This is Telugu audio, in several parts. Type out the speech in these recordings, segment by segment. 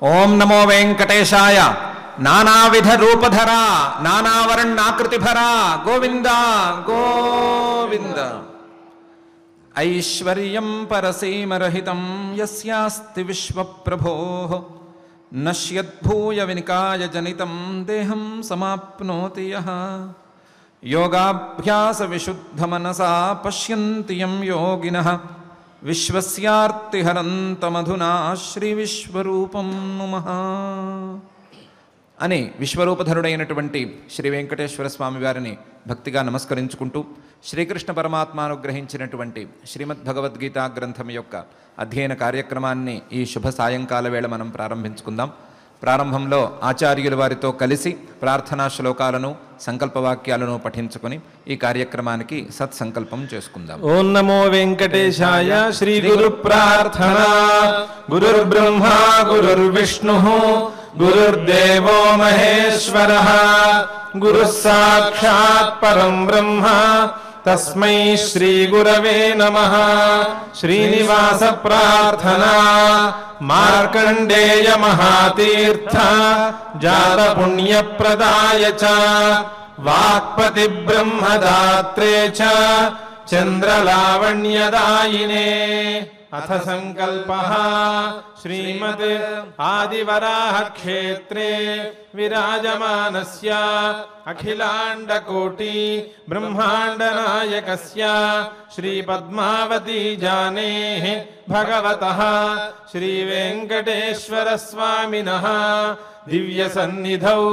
ఓం నమో వెంకటేశాయ. నానావిధ రూపధరా నానావర్ణాకృతిభరా గోవింద గోవింద. ఐశ్వర్యం పరసీమరహితం యస్యాస్తి విశ్వప్రభోః నశ్యద్భూయ వినికాయ జనితం దేహం సమాప్నోతి యః. యోగాభ్యాస విశుద్ధమనసా పశ్యంతి యం యోగినః విశ్వస్యార్తిహరంతమధునా శ్రీ విశ్వరూపం నుమః అని విశ్వరూపధరుడైనటువంటి శ్రీ వెంకటేశ్వర స్వామి వారిని భక్తిగా నమస్కరించుకుంటూ శ్రీకృష్ణ పరమాత్మ అనుగ్రహించినటువంటి శ్రీమద్భగవద్గీతా గ్రంథం యొక్క అధ్యయన కార్యక్రమాన్ని ఈ శుభ సాయంకాల వేళ మనం ప్రారంభించుకుందాం. ప్రారంభంలో ఆచార్యుల వారితో కలిసి ప్రార్థనా శ్లోకాలను సంకల్పవాక్యాలను పఠించుకొని ఈ కార్యక్రమానికి సత్సంకల్పం చేసుకుందాం. ఓం నమో వెంకటేశాయ. శ్రీ గురు ప్రార్థన. గురుర్బ్రహ్మ గురుర్విష్ణు గురుర్దేవో మహేశ్వరః గురుః సాక్షాత్ పరం బ్రహ్మ తస్మై శ్రీ గురవే నమః. శ్రీనివాస ప్రార్థన. మార్కండేయ మహాతీర్థ జాత పుణ్యప్రదాయ చ వాక్పతి బ్రహ్మదాత్రే చ చంద్రలావణ్యదాయినే. అథ సంకల్పః శ్రీమద్ ఆదివరాహ క్షేత్రే విరాజమానస్య అఖిలాండకోటి బ్రహ్మాండ నాయకస్య శ్రీ పద్మావతీ జానేః భగవతః శ్రీ వెంకటేశ్వర స్వామినః దివ్య సన్నిధౌ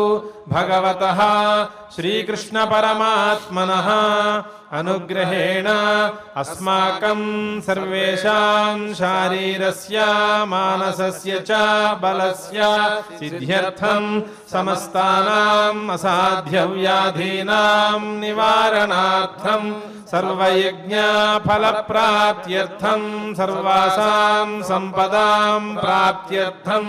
భగవతః శ్రీకృష్ణ పరమాత్మనః అనుగ్రహేణ అస్మాకం సర్వేషాం శారీరస్య మానసస్య చ బలస్య సిద్ధ్యర్థం సమస్తానాం అసాధ్య వ్యాధీనాం నివారణార్థం సర్వయజ్ఞ ఫలప్రాప్త్యర్థం సర్వాసాం సంపదాం ప్రాప్త్యర్థం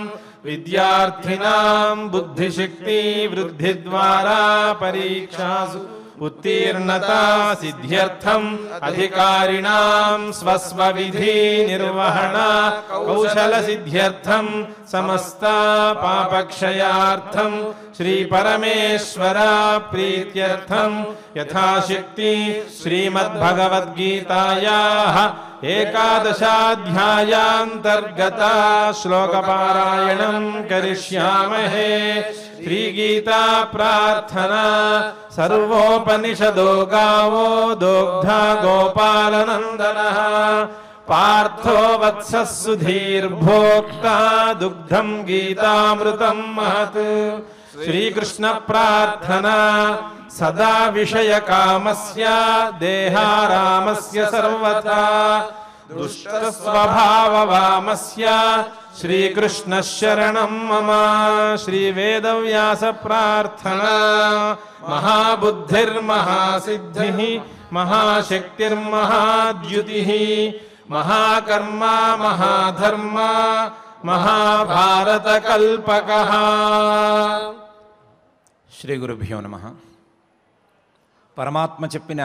విద్యార్థినాం బుద్ధిశక్తి వృద్ధి ద్వారా పరీక్షాసు ఉత్తీర్ణతా సిద్ధ్యర్థం అధికారిణాం స్వస్వ విధి నిర్వహణ కౌశల సిద్ధ్యర్థం సమస్త పాపక్షయార్థం శ్రీ పరమేశ్వర ప్రీత్యర్థం యథాశక్తి శ్రీమద్భగవద్గీతాయాః ఏకాదశాధ్యాయాంతర్గత శ్లోకపారాయణం కరిష్యామహే. శ్రీగీతా ప్రార్థనా. సర్వోపనిషదో గావో దోగ్ధా గోపాలనందనః పార్థో వత్సః సుధీర్భోక్తా దుగ్ధం గీతామృతం మహత్. శ్రీకృష్ణ ప్రార్థనా. సదా విషయ కామస్య దేహారామస్య సర్వదా దుష్ట స్వభావ వామస్య శ్రీకృష్ణ శరణం మమ. శ్రీ వేదవ్యాస ప్రార్థనా. మహాబుద్ధిర్మహాసిద్ధిః మహాశక్తిర్మహాద్యుతిః మహాకర్మ మహాధర్మ మహాభారత కల్పకః. శ్రీ గురుభ్యో నమః. పరమాత్మ చెప్పిన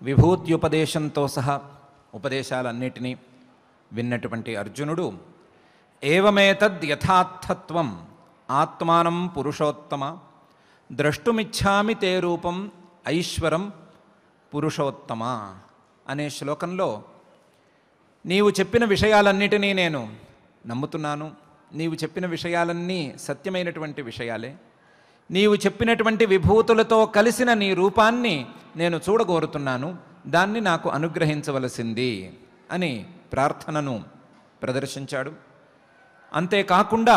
విభూత్యుపదేశంతో సహా ఉపదేశాలన్నిటినీ విన్నటువంటి అర్జునుడు ఏవమేతద్ యథార్థత్వం ఆత్మానం పురుషోత్తమ ద్రష్టుమిచ్ఛామి తే రూపం ఐశ్వరం పురుషోత్తమ అనే శ్లోకంలో నీవు చెప్పిన విషయాలన్నిటినీ నేను నమ్ముతున్నాను. నీవు చెప్పిన విషయాలన్నీ సత్యమైనటువంటి విషయాలే. నీవు చెప్పినటువంటి విభూతులతో కలిసిన నీ రూపాన్ని నేను చూడగోరుతున్నాను. దాన్ని నాకు అనుగ్రహించవలసింది అని ప్రార్థనను ప్రదర్శించాడు. అంతేకాకుండా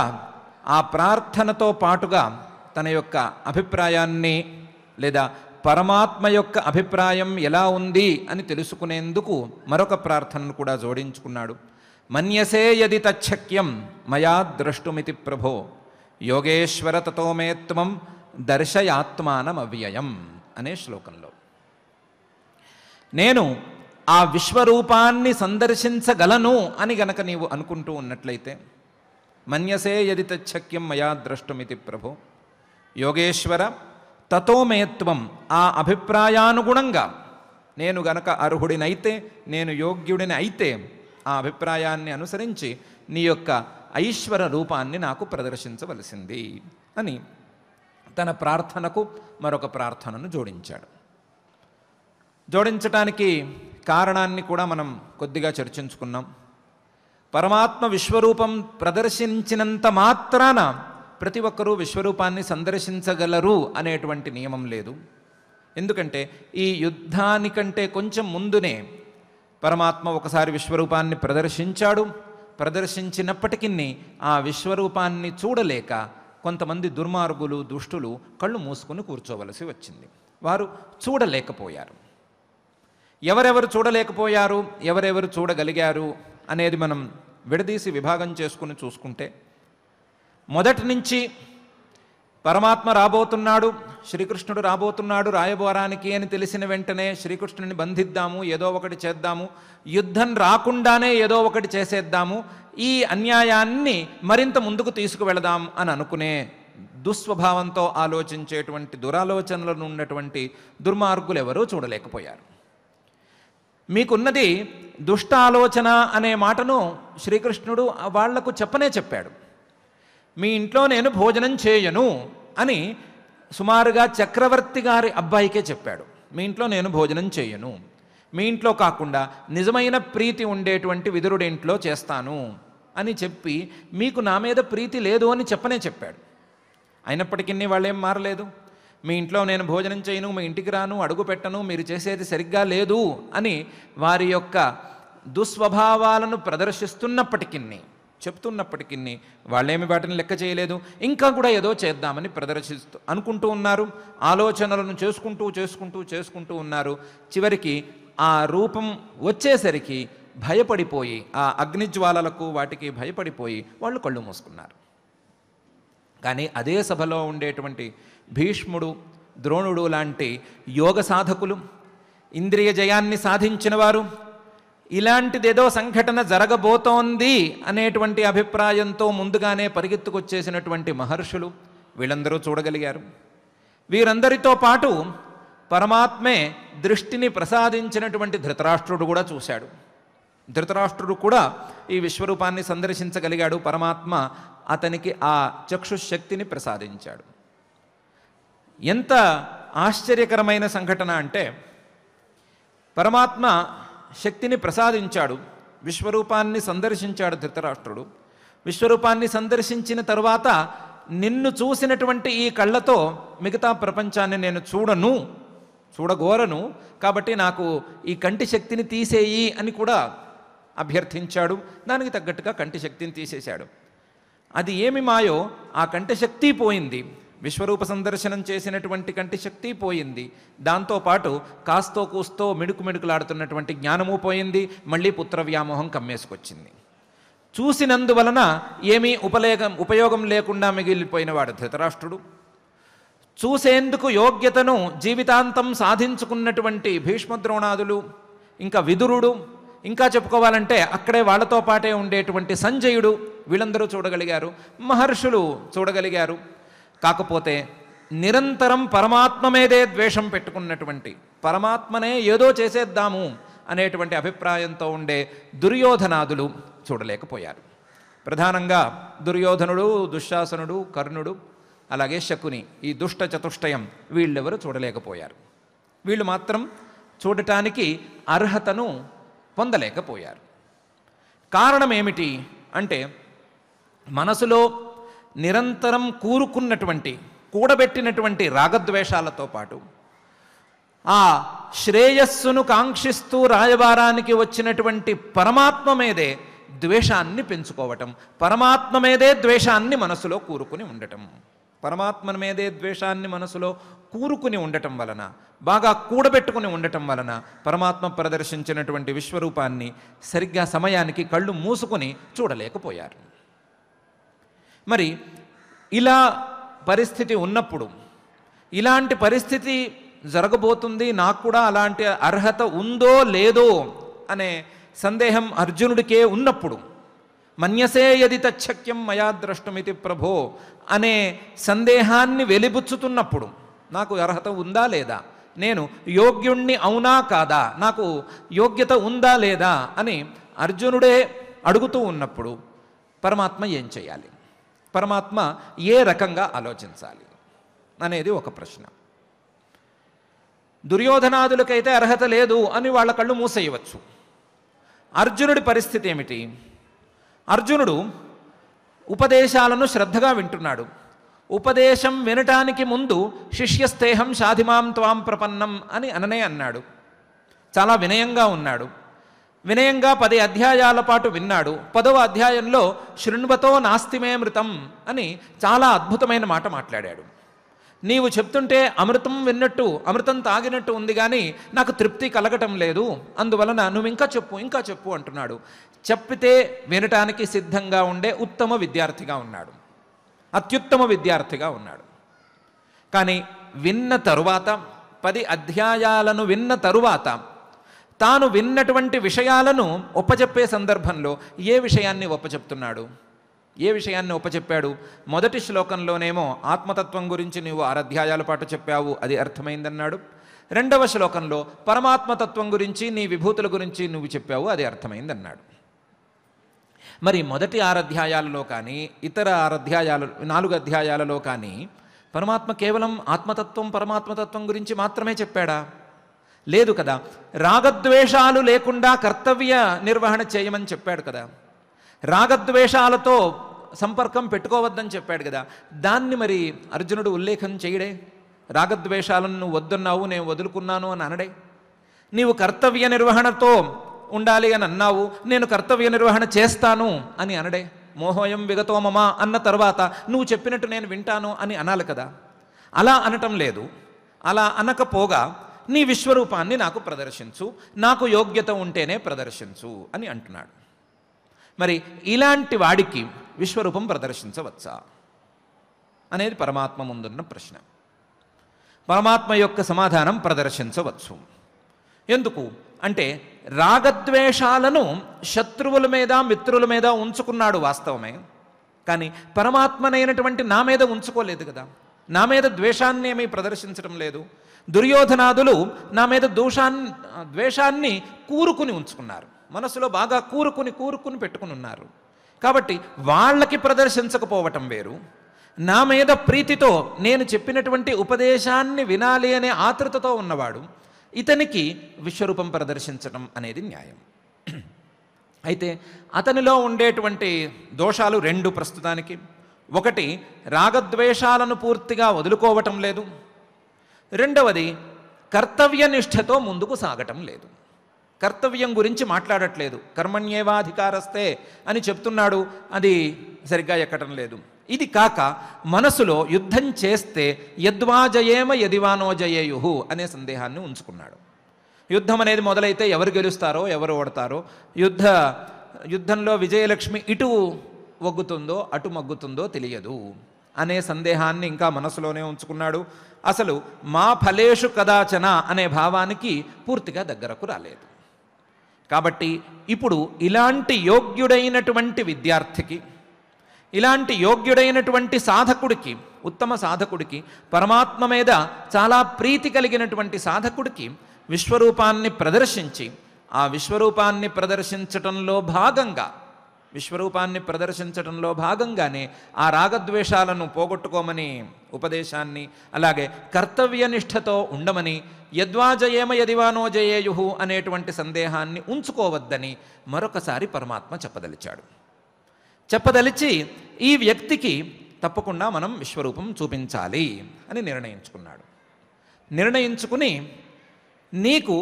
ఆ ప్రార్థనతో పాటుగా తన యొక్క అభిప్రాయాన్ని లేదా పరమాత్మ యొక్క అభిప్రాయం ఎలా ఉంది అని తెలుసుకునేందుకు మరొక ప్రార్థనను కూడా జోడించుకున్నాడు. మన్యసే యది తచ్చక్యం మయా ద్రష్టుమితి ప్రభో యోగేశ్వర తతో మే త్వం దర్శయాత్మానమవ్యయం అనే శ్లోకంలో నేను ఆ విశ్వరూపాన్ని సందర్శించగలను అని గనక నీవు అనుకుంటూ ఉన్నట్లయితే మన్యసే యది తచ్చక్యం మయా ద్రష్టుమితి ప్రభో యోగేశ్వర తతో మే త్వం ఆ అభిప్రాయానుగుణంగా నేను గనక అర్హుడినైతే నేను యోగ్యుడిని అయితే ఆ అభిప్రాయాన్ని అనుసరించి నీ యొక్క ఐశ్వర రూపాన్ని నాకు ప్రదర్శించవలసింది అని తన ప్రార్థనకు మరొక ప్రార్థనను జోడించాడు. జోడించటానికి కారణాన్ని కూడా మనం కొద్దిగా చర్చించుకున్నాం. పరమాత్మ విశ్వరూపం ప్రదర్శించినంత మాత్రాన ప్రతి ఒక్కరూ విశ్వరూపాన్ని సందర్శించగలరు అనేటువంటి నియమం లేదు. ఎందుకంటే ఈ యుద్ధానికంటే కొంచెం ముందునే పరమాత్మ ఒకసారి విశ్వరూపాన్ని ప్రదర్శించాడు. ప్రదర్శించినప్పటికీ ఆ విశ్వరూపాన్ని చూడలేక కొంతమంది దుర్మార్గులు, దుష్టులు కళ్ళు మూసుకుని కూర్చోవలసి వచ్చింది. వారు చూడలేకపోయారు. ఎవరెవరు చూడలేకపోయారు, ఎవరెవరు చూడగలిగారు అనేది మనం విడదీసి విభాగం చేసుకుని చూసుకుంటే, మొదటి నుంచి పరమాత్మ రాబోతున్నాడు, శ్రీకృష్ణుడు రాబోతున్నాడు రాయబోరానికి అని తెలిసిన వెంటనే శ్రీకృష్ణుని బంధిద్దాము, ఏదో ఒకటి చేద్దాము, యుద్ధం రాకుండానే ఏదో ఒకటి చేసేద్దాము, ఈ అన్యాయాన్ని మరింత ముందుకు తీసుకువెళదాం అని అనుకునే దుస్వభావంతో ఆలోచించేటువంటి దురాలోచనలను ఉన్నటువంటి దుర్మార్గులు ఎవరూ చూడలేకపోయారు. మీకున్నది దుష్ట ఆలోచన అనే మాటను శ్రీకృష్ణుడు వాళ్లకు చెప్పాడు. మీ ఇంట్లో నేను భోజనం చేయను అని సుమారుగా చక్రవర్తి గారి అబ్బాయికే చెప్పాడు. మీ ఇంట్లో నేను భోజనం చేయను, మీ ఇంట్లో కాకుండా నిజమైన ప్రీతి ఉండేటువంటి విదురుడి ఇంట్లో చేస్తాను అని చెప్పి మీకు నా మీద ప్రీతి లేదు అని చెప్పాడు. అయినప్పటికీ వాళ్ళేం మారలేదు. మీ ఇంట్లో నేను భోజనం చేయను, మీ ఇంటికి రాను, అడుగు పెట్టను, మీరు చేసేది సరిగ్గా లేదు అని వారి యొక్క దుస్వభావాలను ప్రదర్శిస్తున్నప్పటికీ, చెప్తున్నప్పటికీ వాళ్ళేమి వాటిని లెక్క చేయలేదు. ఇంకా కూడా ఏదో చేద్దామని అనుకుంటూ ఉన్నారు. ఆలోచనలను చేసుకుంటూ ఉన్నారు. చివరికి ఆ రూపం వచ్చేసరికి భయపడిపోయి, ఆ అగ్నిజ్వాలలకు వాటికి భయపడిపోయి వాళ్ళు కళ్ళు మూసుకున్నారు. కానీ అదే సభలో ఉండేటువంటి భీష్ముడు, ద్రోణుడు లాంటి యోగ సాధకులు, ఇంద్రియ జయాన్ని సాధించిన వారు, ఇలాంటిదేదో సంఘటన జరగబోతోంది అనేటువంటి అభిప్రాయంతో ముందుగానే పరిగెత్తుకొచ్చేసినటువంటి మహర్షులు వీళ్ళందరూ చూడగలిగారు. వీరందరితో పాటు పరమాత్మే దృష్టిని ప్రసాదించినటువంటి ధృతరాష్ట్రుడు కూడా చూశాడు. ధృతరాష్ట్రుడు కూడా ఈ విశ్వరూపాన్ని సందర్శించగలిగాడు. పరమాత్మ అతనికి ఆ చక్షుశక్తిని ప్రసాదించాడు. ఎంత ఆశ్చర్యకరమైన సంఘటన అంటే, పరమాత్మ శక్తిని ప్రసాదించాడు, విశ్వరూపాన్ని సందర్శించాడు ధృతరాష్ట్రుడు. విశ్వరూపాన్ని సందర్శించిన తరువాత నిన్ను చూసినటువంటి ఈ కళ్ళతో మిగతా ప్రపంచాన్ని నేను చూడగోరను, కాబట్టి నాకు ఈ కంటి శక్తిని తీసేయి అని కూడా అభ్యర్థించాడు. దానికి తగ్గట్టుగా కంటి శక్తిని తీసేశాడు. అది ఏమి మాయో ఆ కంటి శక్తి పోయింది. విశ్వరూప సందర్శనం చేసినటువంటి కంటి శక్తి పోయింది. దాంతోపాటు కాస్తో కూస్తో మిడుకులాడుతున్నటువంటి జ్ఞానము పోయింది. మళ్ళీ పుత్ర వ్యామోహం కమ్మేసుకొచ్చింది. చూసినందువలన ఏమీ ఉపయోగం లేకుండా మిగిలిపోయినవాడు ధృతరాష్ట్రుడు. చూసేందుకు యోగ్యతను జీవితాంతం సాధించుకున్నటువంటి భీష్మద్రోణాదులు, ఇంకా విదురుడు, ఇంకా చెప్పుకోవాలంటే అక్కడే వాళ్ళతో పాటే ఉండేటువంటి సంజయుడు, వీళ్ళందరూ చూడగలిగారు. మహర్షులు చూడగలిగారు. కాకపోతే నిరంతరం పరమాత్మ మీదే ద్వేషం పెట్టుకున్నటువంటి, పరమాత్మనే ఏదో చేసేద్దాము అనేటువంటి అభిప్రాయంతో ఉండే దుర్యోధనాదులు చూడలేకపోయారు. ప్రధానంగా దుర్యోధనుడు, దుశ్శాసనుడు, కర్ణుడు, అలాగే శకుని, ఈ దుష్ట చతుష్టయం వీళ్ళెవరు చూడలేకపోయారు. వీళ్ళు మాత్రం చూడటానికి అర్హతను పొందలేకపోయారు. కారణం ఏమిటి అంటే, మనసులో నిరంతరం కూడబెట్టినటువంటి రాగద్వేషాలతో పాటు ఆ శ్రేయస్సును కాంక్షిస్తూ రాయబారానికి వచ్చినటువంటి పరమాత్మ మీదే ద్వేషాన్ని పెంచుకోవటం, పరమాత్మ మీదే ద్వేషాన్ని మనసులో కూరుకుని ఉండటం, పరమాత్మ మీదే ద్వేషాన్ని మనసులో కూరుకుని ఉండటం వలన, బాగా కూడబెట్టుకుని ఉండటం వలన పరమాత్మ ప్రదర్శించినటువంటి విశ్వరూపాన్ని సరిగ్గా సమయానికి కళ్ళు మూసుకొని చూడలేకపోయారు. మరి ఇలా పరిస్థితి ఉన్నప్పుడు, ఇలాంటి పరిస్థితి జరగబోతుంది, నాకు కూడా అలాంటి అర్హత ఉందో లేదో అనే సందేహం అర్జునుడికే ఉన్నప్పుడు, మన్యసే యది తచ్చక్యం మయా ద్రష్టమితి ప్రభో అనే సందేహాన్ని వెలిబుచ్చుతున్నప్పుడు, నాకు అర్హత ఉందా లేదా, నేను యోగ్యుణ్ణి అవునా కాదా, నాకు యోగ్యత ఉందా లేదా అని అర్జునుడే అడుగుతూ ఉన్నప్పుడు పరమాత్మ ఏం చేయాలి, పరమాత్మ ఏ రకంగా ఆలోచించాలి అనేది ఒక ప్రశ్న. దుర్యోధనాదులకైతే అర్హత లేదు అని వాళ్ళ కళ్ళు మూసేయవచ్చు. అర్జునుడి పరిస్థితి ఏమిటి? అర్జునుడు ఉపదేశాలను శ్రద్ధగా వింటున్నాడు. ఉపదేశం వినటానికి ముందు శిష్యస్థేహం షాధిమాం త్వాం ప్రపన్నం అని అననే అన్నాడు. చాలా వినయంగా ఉన్నాడు. వినయంగా 10 అధ్యాయాల పాటు విన్నాడు. 10వ అధ్యాయంలో శృణ్వతో నాస్తిమే మృతం అని చాలా అద్భుతమైన మాట మాట్లాడాడు. నీవు చెప్తుంటే అమృతం విన్నట్టు, అమృతం తాగినట్టు ఉంది, కానీ నాకు తృప్తి కలగటం లేదు, అందువలన నువ్వు ఇంకా చెప్పు అంటున్నాడు. చెప్పితే వినటానికి సిద్ధంగా ఉండే ఉత్తమ విద్యార్థిగా ఉన్నాడు, అత్యుత్తమ విద్యార్థిగా ఉన్నాడు. కానీ విన్న తరువాత 10 అధ్యాయాలను విన్న తరువాత తాను విన్నటువంటి విషయాలను ఒప్పచెప్పే సందర్భంలో ఏ విషయాన్ని ఒప్పచెప్తున్నాడు, ఏ విషయాన్ని ఒప్పచెప్పాడు? మొదటి శ్లోకంలోనేమో ఆత్మతత్వం గురించి నీవు 6 అధ్యాయాల పాటు చెప్పావు, అది అర్థమైందన్నాడు. 2వ శ్లోకంలో పరమాత్మతత్వం గురించి, నీ విభూతుల గురించి నువ్వు చెప్పావు, అది అర్థమైందన్నాడు. మరి మొదటి 6 అధ్యాయాలలో కానీ ఇతర 4 అధ్యాయాలలో కానీ పరమాత్మ కేవలం ఆత్మతత్వం పరమాత్మతత్వం గురించి మాత్రమే చెప్పాడా? లేదు కదా. రాగద్వేషాలు లేకుండా కర్తవ్య నిర్వహణ చేయమని చెప్పాడు కదా. రాగద్వేషాలతో సంపర్కం పెట్టుకోవద్దని చెప్పాడు కదా. దాన్ని మరి అర్జునుడు ఉల్లేఖం చేయడే. రాగద్వేషాలను నువ్వు వద్దన్నావు, నేను వదులుకున్నాను అని అనడే. నీవు కర్తవ్య నిర్వహణతో ఉండాలి అని అన్నావు, నేను కర్తవ్య నిర్వహణ చేస్తాను అని అనడే. మోహోయం విగతో మమ అన్న తర్వాత నువ్వు చెప్పినట్టు నేను వింటాను అని అనాలి కదా. అలా అనటం లేదు. అలా అనకపోగా నీ విశ్వరూపాన్ని నాకు ప్రదర్శించు, నాకు యోగ్యత ఉంటేనే ప్రదర్శించు అని అంటున్నాడు. మరి ఇలాంటి వాడికి విశ్వరూపం ప్రదర్శించవచ్చా అనేది పరమాత్మ ముందున్న ప్రశ్న. పరమాత్మ యొక్క సమాధానం ప్రదర్శించవచ్చు. ఎందుకు అంటే రాగద్వేషాలను శత్రువుల మీద మిత్రుల మీద ఉంచుకున్నాడు వాస్తవమే, కానీ పరమాత్మనైనటువంటి నా మీద ఉంచుకోలేదు కదా. నా మీద ద్వేషాన్ని ఏమీ ప్రదర్శించడం లేదు. దుర్యోధనాదులు నా మీద ద్వేషాన్ని కూరుకుని ఉంచుకున్నారు, మనసులో బాగా కూరుకుని పెట్టుకుని ఉన్నారు. కాబట్టి వాళ్ళకి ప్రదర్శించకపోవటం వేరు, నా మీద ప్రీతితో నేను చెప్పినటువంటి ఉపదేశాన్ని వినాలి అనే ఆతృతతో ఉన్నవాడు ఇతనికి విశ్వరూపం ప్రదర్శించడం అనేది న్యాయం. అయితే అతనిలో ఉండేటువంటి దోషాలు 2 ప్రస్తుతానికి. ఒకటి, రాగద్వేషాలను పూర్తిగా వదులుకోవటం లేదు. 2వది, కర్తవ్యనిష్టతో ముందుకు సాగటం లేదు. కర్తవ్యం గురించి మాట్లాడట్లేదు. కర్మణ్యేవాధికారస్తే అని చెప్తున్నాడు, అది సరిగ్గా ఎక్కటం లేదు. ఇది కాక మనసులో యుద్ధం చేస్తే యద్వా జయేమ యదివానో జయేయుహు అనే సందేహాన్ని ఉంచుకున్నాడు. యుద్ధం అనేది మొదలైతే ఎవరు గెలుస్తారో ఎవరు ఓడతారో, యుద్ధంలో విజయలక్ష్మి ఇటు వగ్గుతుందో అటు మగ్గుతుందో తెలియదు అనే సందేహాన్ని ఇంకా మనసులోనే ఉంచుకున్నాడు. అసలు మా ఫలేషు కదాచన అనే భావానికి పూర్తిగా దగ్గరకు రాలేదు. కాబట్టి ఇప్పుడు ఇలాంటి యోగ్యుడైనటువంటి విద్యార్థికి, ఇలాంటి యోగ్యుడైనటువంటి సాధకుడికి, ఉత్తమ సాధకుడికి, పరమాత్మ మీద చాలా ప్రీతి కలిగినటువంటి సాధకుడికి విశ్వరూపాన్ని ప్రదర్శించి, ఆ విశ్వరూపాన్ని ప్రదర్శించటంలో భాగంగానే ఆ రాగద్వేషాలను పోగొట్టుకోమని ఉపదేశాన్ని, అలాగే కర్తవ్యనిష్టతో ఉండమని, యద్వా జయేమ యదివానో జయేయుహు అనేటువంటి సందేహాన్ని ఉంచుకోవద్దని మరొకసారి పరమాత్మ చెప్పదలిచి ఈ వ్యక్తికి తప్పకుండా మనం విశ్వరూపం చూపించాలి అని నిర్ణయించుకుని నీకు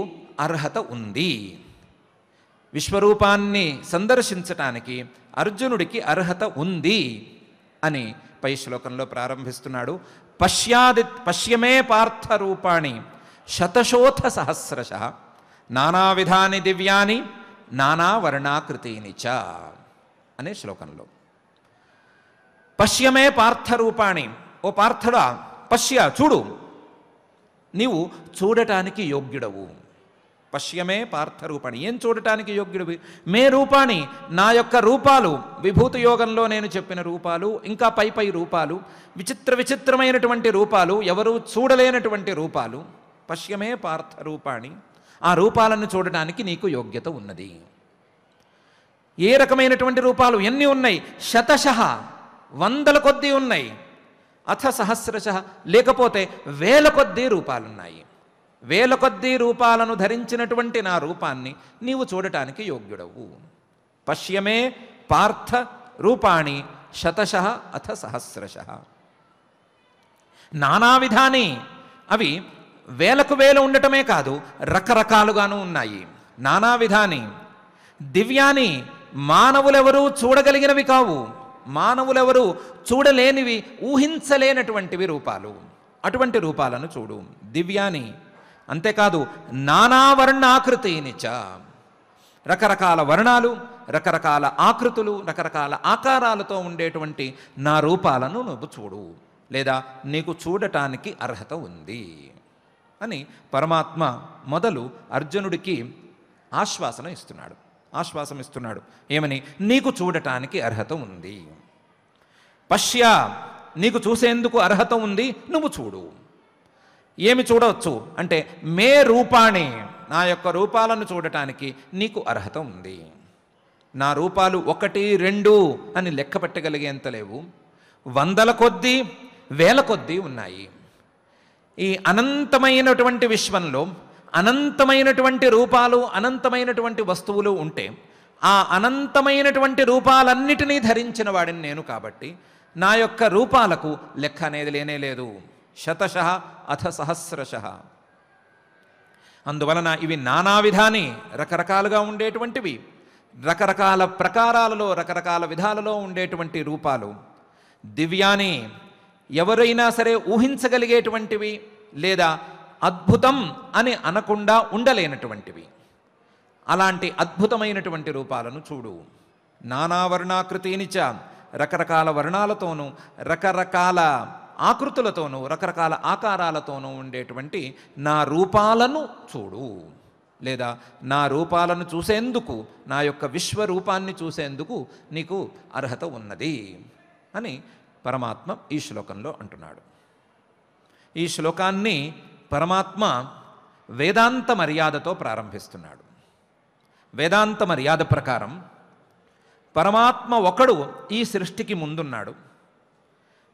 అర్హత ఉంది, విశ్వరూపాన్ని సందర్శించటానికి అర్జునుడికి అర్హత ఉంది అని పై శ్లోకంలో ప్రారంభిస్తున్నాడు. పశ్యమే పార్థరూపాణి శతశోథ సహస్రశః నానావిధాని దివ్యాని నానావర్ణాకృతీని చ అనే శ్లోకంలో పశ్యమే పార్థరూపాణి, ఓ పార్థుడా చూడు, నీవు చూడటానికి యోగ్యుడవు. పశ్యమే పార్థరూపాణి, ఏం చూడటానికి యోగ్యుడివి? మే రూపాణి, నా యొక్క రూపాలు, విభూతి యోగంలో నేను చెప్పిన రూపాలు, ఇంకా పై రూపాలు, విచిత్రమైనటువంటి రూపాలు, ఎవరూ చూడలేనటువంటి రూపాలు. పశ్యమే పార్థరూపాణి, ఆ రూపాలను చూడడానికి నీకు యోగ్యత ఉన్నది. ఏ రకమైనటువంటి రూపాలు ఎన్ని ఉన్నాయి? శతశః, వందల కొద్దీ ఉన్నాయి. అథ సహస్రశః, లేకపోతే వేల కొద్దీ రూపాలున్నాయి. వేల కొద్దీ రూపాలను ధరించినటువంటి నా రూపాన్ని నీవు చూడటానికి యోగ్యుడవు. పశ్యమే పార్థ రూపాణి శతశః అథ సహస్రశః. నానావిధాని, అవి వేలకు వేలు ఉండటమే కాదు, రకరకాలుగాను ఉన్నాయి. నానావిధాని దివ్యాని, మానవులెవరూ చూడగలిగినవి కావు, మానవులెవరూ చూడలేనివి, ఊహించలేనటువంటివి రూపాలు. అటువంటి రూపాలను చూడు. దివ్యాని, అంతేకాదు నానావర్ణాకృతినిచ, రకరకాల వర్ణాలు, రకరకాల ఆకృతులు, రకరకాల ఆకారాలతో ఉండేటువంటి నా రూపాలను నువ్వు చూడు, లేదా నీకు చూడటానికి అర్హత ఉంది అని పరమాత్మ మొదలు అర్జునుడికి ఆశ్వాసన ఇస్తున్నాడు. ఆశ్వాసం ఇస్తున్నాడు. ఏమని? నీకు చూడటానికి అర్హత ఉంది. పశ్య, నీకు చూసేందుకు అర్హత ఉంది, నువ్వు చూడు. ఏమి చూడవచ్చు అంటే, మే రూపాణి, నా యొక్క రూపాలను చూడటానికి నీకు అర్హత ఉంది. నా రూపాలు 1, 2 అని లెక్క పెట్టగలిగేంత లేవు, వందల కొద్దీ, వేల కొద్దీ ఉన్నాయి. ఈ అనంతమైనటువంటి విశ్వంలో అనంతమైనటువంటి రూపాలు, అనంతమైనటువంటి వస్తువులు ఉంటే, ఆ అనంతమైనటువంటి రూపాలన్నిటినీ ధరించిన వాడిని నేను కాబట్టి నా యొక్క రూపాలకు లెక్క అనేది లేనే లేదు. శతశః అథ సహస్రశః. అందువలన ఇవి నానావిధాని, రకరకాలుగా ఉండేటువంటివి, రకరకాల ప్రకారాలలో, రకరకాల విధాలలో ఉండేటువంటి రూపాలు. దివ్యాని, ఎవరైనా సరే ఊహించగలిగేటువంటివి, లేదా అద్భుతం అని అనకుండా ఉండలేనటువంటివి. అలాంటి అద్భుతమైనటువంటి రూపాలను చూడు. నానావర్ణాకృతినిచ, రకరకాల వర్ణాలతోనూ, రకరకాల ఆకృతులతోనూ, రకరకాల ఆకారాలతోనూ ఉండేటువంటి నా రూపాలను చూడు, లేదా నా రూపాలను చూసేందుకు, నా యొక్క విశ్వరూపాన్ని చూసేందుకు నీకు అర్హత ఉన్నది అని పరమాత్మ ఈ శ్లోకంలో అంటున్నాడు. ఈ శ్లోకాన్ని పరమాత్మ వేదాంత మర్యాదతో ప్రారంభిస్తున్నాడు. వేదాంత మర్యాద ప్రకారం పరమాత్మ ఒకడు ఈ సృష్టికి ముందున్నాడు.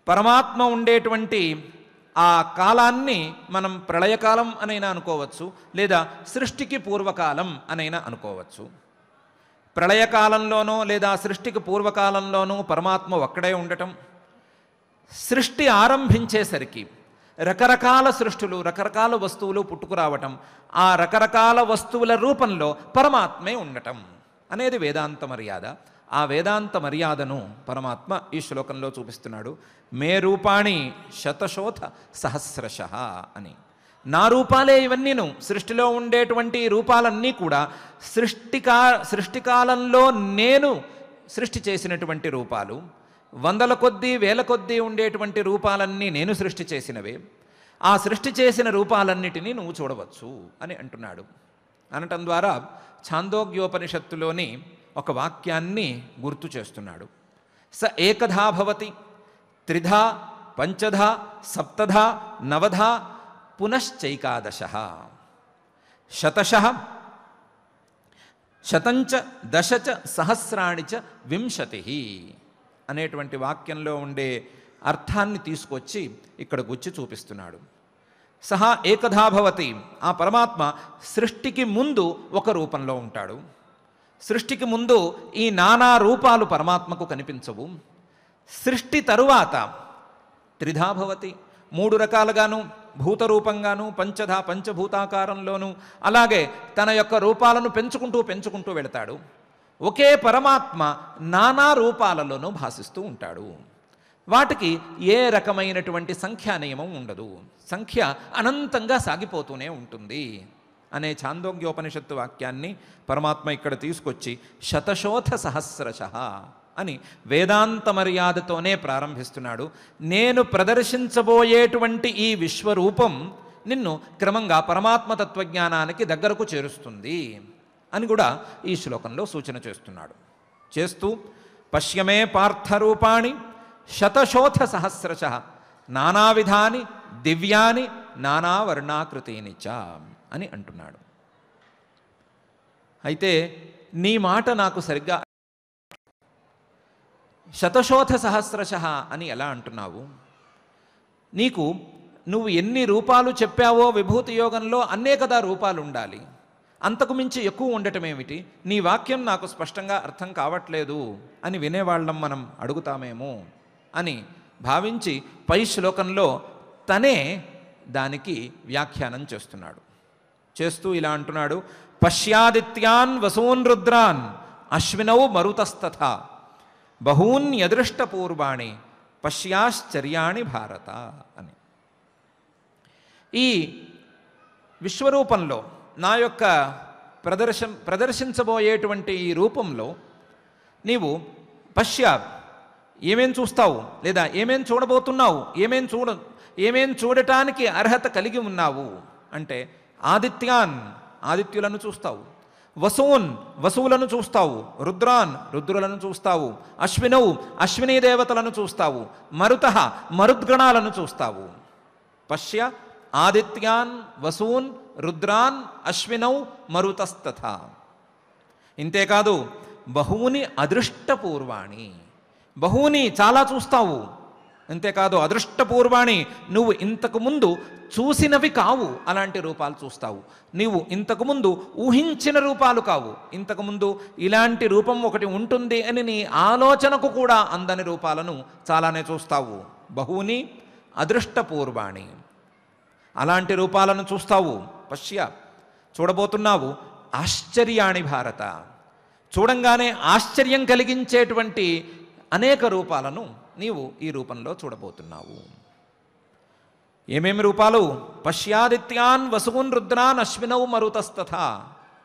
పరమాత్మ ఉండేటువంటి ఆ కాలాన్ని మనం ప్రళయకాలం అనైనా అనుకోవచ్చు, లేదా సృష్టికి పూర్వకాలం అనైనా అనుకోవచ్చు. ప్రళయకాలంలోనో లేదా సృష్టికి పూర్వకాలంలోనూ పరమాత్మ ఒక్కడే ఉండటం, సృష్టి ఆరంభించేసరికి రకరకాల సృష్టులు, రకరకాల వస్తువులు పుట్టుకురావటం, ఆ రకరకాల వస్తువుల రూపంలో పరమాత్మే ఉండటం అనేది వేదాంత మర్యాద. ఆ వేదాంత మర్యాదను పరమాత్మ ఈ శ్లోకంలో చూపిస్తున్నాడు. మే రూపాణి శతశోథ సహస్రశః అని. నా రూపాలే ఇవన్నీను. సృష్టిలో ఉండేటువంటి రూపాలన్నీ కూడా సృష్టికాలంలో నేను సృష్టి చేసినటువంటి రూపాలు. వందల కొద్దీ, వేల కొద్దీ ఉండేటువంటి రూపాలన్నీ నేను సృష్టి చేసినవే. ఆ సృష్టి చేసిన రూపాలన్నిటినీ నువ్వు చూడవచ్చు అని అంటున్నాడు. అనటం ద్వారా ఛాందోగ్యోపనిషత్తులోని ఒక వాక్యాన్ని గుర్తు చేస్తున్నాడు. స ఏకధా భవతి, త్రిధా, పంచధా, సప్తధా, నవధా, పునశ్చైకాదశః, శతశః, శతంచ, దశచ, సహస్రాణి చ, వింశతిః అనేటువంటి వాక్యంలో ఉండే అర్థాన్ని తీసుకొచ్చి ఇక్కడ గుచ్చి చూపిస్తున్నాడు. సహా ఏకధా భవతి, ఆ పరమాత్మ సృష్టికి ముందు ఒక రూపంలో ఉంటాడు. సృష్టికి ముందు ఈ నానా రూపాలు పరమాత్మకు కనిపించవు. సృష్టి తరువాత త్రిధా భవతి, 3 రకాలుగాను, భూతరూపంగాను, పంచధా, పంచభూతాకారంలోనూ, అలాగే తన యొక్క రూపాలను పెంచుకుంటూ వెళతాడు. ఒకే పరమాత్మ నానా రూపాలలోనూ భాసిస్తూ ఉంటాడు. వాటికి ఏ రకమైనటువంటి సంఖ్యా నియమం ఉండదు. సంఖ్య అనంతంగా సాగిపోతూనే ఉంటుంది అనే ఛాందోగ్యోపనిషత్తు వాక్యాన్ని పరమాత్మ ఇక్కడ తీసుకొచ్చి శతశోథ సహస్రశః అని వేదాంత మర్యాదతోనే ప్రారంభిస్తున్నాడు. నేను ప్రదర్శించబోయేటువంటి ఈ విశ్వరూపం నిన్ను క్రమంగా పరమాత్మ తత్వజ్ఞానానికి దగ్గరకు చేరుస్తుంది అని కూడా ఈ శ్లోకంలో సూచన చేస్తున్నాడు. చేస్తూ పశ్యమే పార్థరూపాణి శతశోథ సహస్రశః నానావిధాని దివ్యాని నానావర్ణాకృతీని చ అని అంటున్నాడు. అయితే నీ మాట నాకు సరిగ్గా శతశోథ సహస్రశః అని ఎలా అంటున్నావు? నువ్వు ఎన్ని రూపాలు చెప్పావో విభూతి యోగంలో అన్నే కదా రూపాలు ఉండాలి, అంతకు మించి ఎక్కువ ఉండటం ఏమిటి? నీ వాక్యం నాకు స్పష్టంగా అర్థం కావట్లేదు అని వినేవాళ్ళం మనం అడుగుతామేమో అని భావించి పై శ్లోకంలో తనే దానికి వ్యాఖ్యానం చేస్తూ ఇలా అంటున్నాడు. పశ్యాదిత్యాన్ వసూన్ రుద్రాన్ అశ్వినౌ మరుతస్తథా బహూన్యదృష్టపూర్వాణి పశ్యాశ్చర్యాణి భారత అని. ఈ విశ్వరూపంలో నా యొక్క ప్రదర్శించబోయేటువంటి ఈ రూపంలో నీవు ఏమేం చూస్తావు, లేదా ఏమేం చూడబోతున్నావు, ఏమేం చూడటానికి అర్హత కలిగి ఉన్నావు అంటే ఆదిత్యులను చూస్తావు, వసువులను చూస్తావు, రుద్రులను చూస్తావు, అశ్వినీ దేవతలను చూస్తావు, మరుద్గణాలను చూస్తావు. పశ్య ఆదిత్యాన్ వసూన్ రుద్రాన్ అశ్వినౌ మరుతస్తథా. ఇంతేకాదు బహూని అదృష్టపూర్వాణి, బహూని చాలా చూస్తావు. అంతేకాదు అదృష్టపూర్వాణి, నువ్వు ఇంతకుముందు చూసినవి కావు అలాంటి రూపాలు చూస్తావు. నీవు ఇంతకుముందు ఊహించిన రూపాలు కావు, ఇంతకుముందు ఇలాంటి రూపం ఒకటి ఉంటుంది అని నీ ఆలోచనకు కూడా అందని రూపాలను చాలానే చూస్తావు. బహూని అదృష్టపూర్వాణి, అలాంటి రూపాలను చూస్తావు. చూడబోతున్నావు. ఆశ్చర్యాణి భారత, చూడంగానే ఆశ్చర్యం కలిగించేటువంటి అనేక రూపాలను నీవు ఈ రూపంలో చూడబోతున్నావు. ఏమేమి రూపాలు? పశ్యాదిత్యాన్ వసువున్ రుద్రాన్ అశ్వినౌ మరుతస్తథా.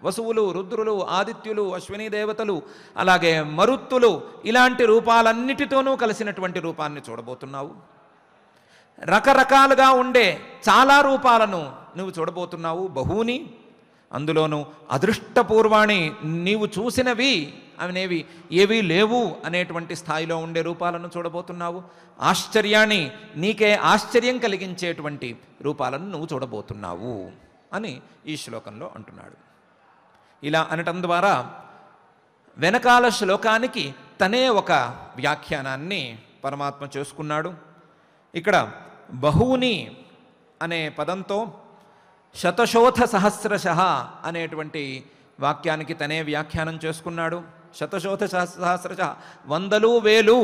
వసువులు, రుద్రులు, ఆదిత్యులు, అశ్వినీ దేవతలు, అలాగే మరుత్తులు, ఇలాంటి రూపాలన్నిటితోనూ కలిసినటువంటి రూపాన్ని చూడబోతున్నావు. రకరకాలుగా ఉండే చాలా రూపాలను నువ్వు చూడబోతున్నావు. బహూని, అందులోనూ అదృష్టపూర్వాణి, నీవు చూసినవి అనేవి ఏవీ లేవు అనేటువంటి స్థాయిలో ఉండే రూపాలను చూడబోతున్నావు. ఆశ్చర్యాన్ని, నీకే ఆశ్చర్యం కలిగించేటువంటి రూపాలను నువ్వు చూడబోతున్నావు అని ఈ శ్లోకంలో అంటున్నాడు. ఇలా అనటం ద్వారా వెనకాల శ్లోకానికి తనే ఒక వ్యాఖ్యానాన్ని పరమాత్మ చేసుకున్నాడు. ఇక్కడ బహూని అనే పదంతో శతశోథ సహస్రశః అనేటువంటి వాక్యానికి తనే వ్యాఖ్యానం చేసుకున్నాడు. శతశోథ సహస్రశః, వందలు వేలు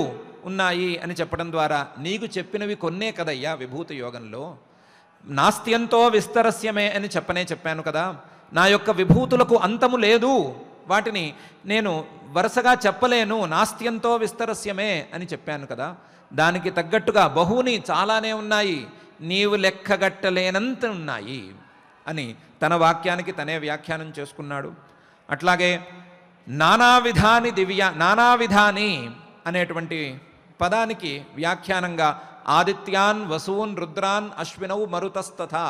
ఉన్నాయి అని చెప్పడం ద్వారా నీకు చెప్పినవి కొన్నే కదయ్యా విభూతి యోగంలో. నాస్త్యంతో విస్తరస్యమే అని చెప్పాను కదా. నా యొక్క విభూతులకు అంతము లేదు, వాటిని నేను వరుసగా చెప్పలేను. నాస్త్యంతో విస్తరస్యమే అని చెప్పాను కదా. దానికి తగ్గట్టుగా బహుని చాలానే ఉన్నాయి, నీవు లెక్కగట్టలేనంత ఉన్నాయి అని తన వాక్యానికి తనే వ్యాఖ్యానం చేసుకున్నాడు. అట్లాగే నానావిధాని అనేటువంటి పదానికి వ్యాఖ్యానంగా ఆదిత్యాన్ వసూన్ రుద్రాన్ అశ్వినౌ మరుతస్తథా.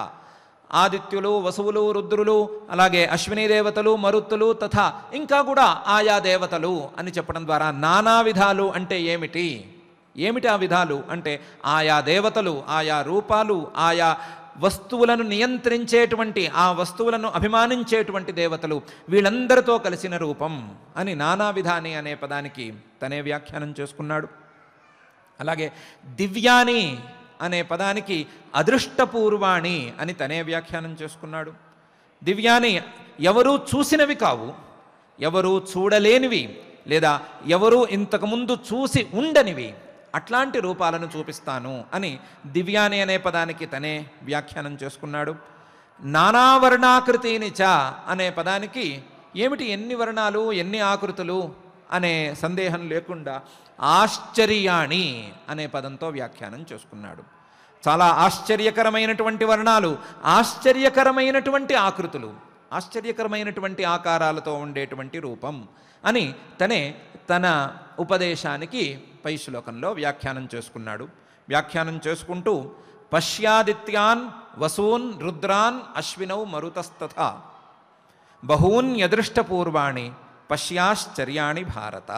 ఆదిత్యులు, వసువులు, రుద్రులు, అలాగే అశ్వినీ దేవతలు, మరుత్తులు, తథా ఇంకా కూడా ఆయా దేవతలు అని చెప్పడం ద్వారా నానా విధాలు అంటే ఏమిటి ఆ విధాలు అంటే ఆయా దేవతలు, ఆయా రూపాలు, ఆయా వస్తువులను నియంత్రించేటువంటి, ఆ వస్తువులను అభిమానించేటువంటి దేవతలు, వీళ్ళందరితో కలిసిన రూపం అని నానా విధాని అనే పదానికి తనే వ్యాఖ్యానం చేసుకున్నాడు. అలాగే దివ్యాని అనే పదానికి అదృష్టపూర్వాణి అని తనే వ్యాఖ్యానం చేసుకున్నాడు. దివ్యాని ఎవరూ చూసినవి కావు, ఎవరూ చూడలేనివి, లేదా ఎవరూ ఇంతకుముందు చూసి ఉండనివి, అట్లాంటి రూపాలను చూపిస్తాను అని దివ్యాని అనే పదానికి తనే వ్యాఖ్యానం చేసుకున్నాడు. నానావర్ణాకృతిని చ అనే పదానికి ఏమిటి, ఎన్ని వర్ణాలు, ఎన్ని ఆకృతులు అనే సందేహం లేకుండా ఆశ్చర్యాణి అనే పదంతో వ్యాఖ్యానం చేసుకున్నాడు. చాలా ఆశ్చర్యకరమైనటువంటి వర్ణాలు, ఆశ్చర్యకరమైనటువంటి ఆకృతులు, ఆశ్చర్యకరమైనటువంటి ఆకారాలతో ఉండేటువంటి రూపం అని తన ఉపదేశానికి పై శ్లోకంలో వ్యాఖ్యానం చేసుకున్నాడు. వ్యాఖ్యానం చేసుకుంటూ పశ్యాదిత్యాన్ వసూన్ రుద్రాన్ అశ్వినౌ మరుతస్తథా బహూన్యదృష్టపూర్వాణి పశ్యాశ్చర్యాణి భారత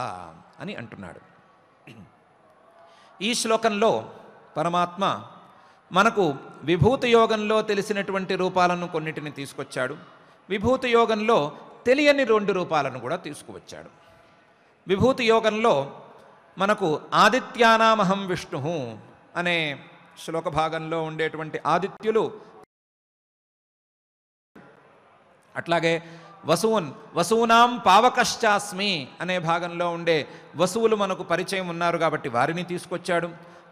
అని అంటున్నాడు. ఈ శ్లోకంలో పరమాత్మ మనకు విభూతి యోగంలో తెలిసినటువంటి రూపాలను కొన్నిటిని తీసుకొచ్చాడు. విభూతి యోగంలో తెలియని 2 రూపాలను కూడా తీసుకువచ్చాడు. విభూతి యోగంలో మనకు ఆదిత్యానామహం విష్ణు అనే శ్లోక భాగంలో ఉండేటువంటి ఆదిత్యులు, అట్లాగే వసూనాం పావకశ్చాస్మి అనే భాగంలో ఉండే వసువులు మనకు పరిచయం ఉన్నారు కాబట్టి వారిని తీసుకొచ్చాడు.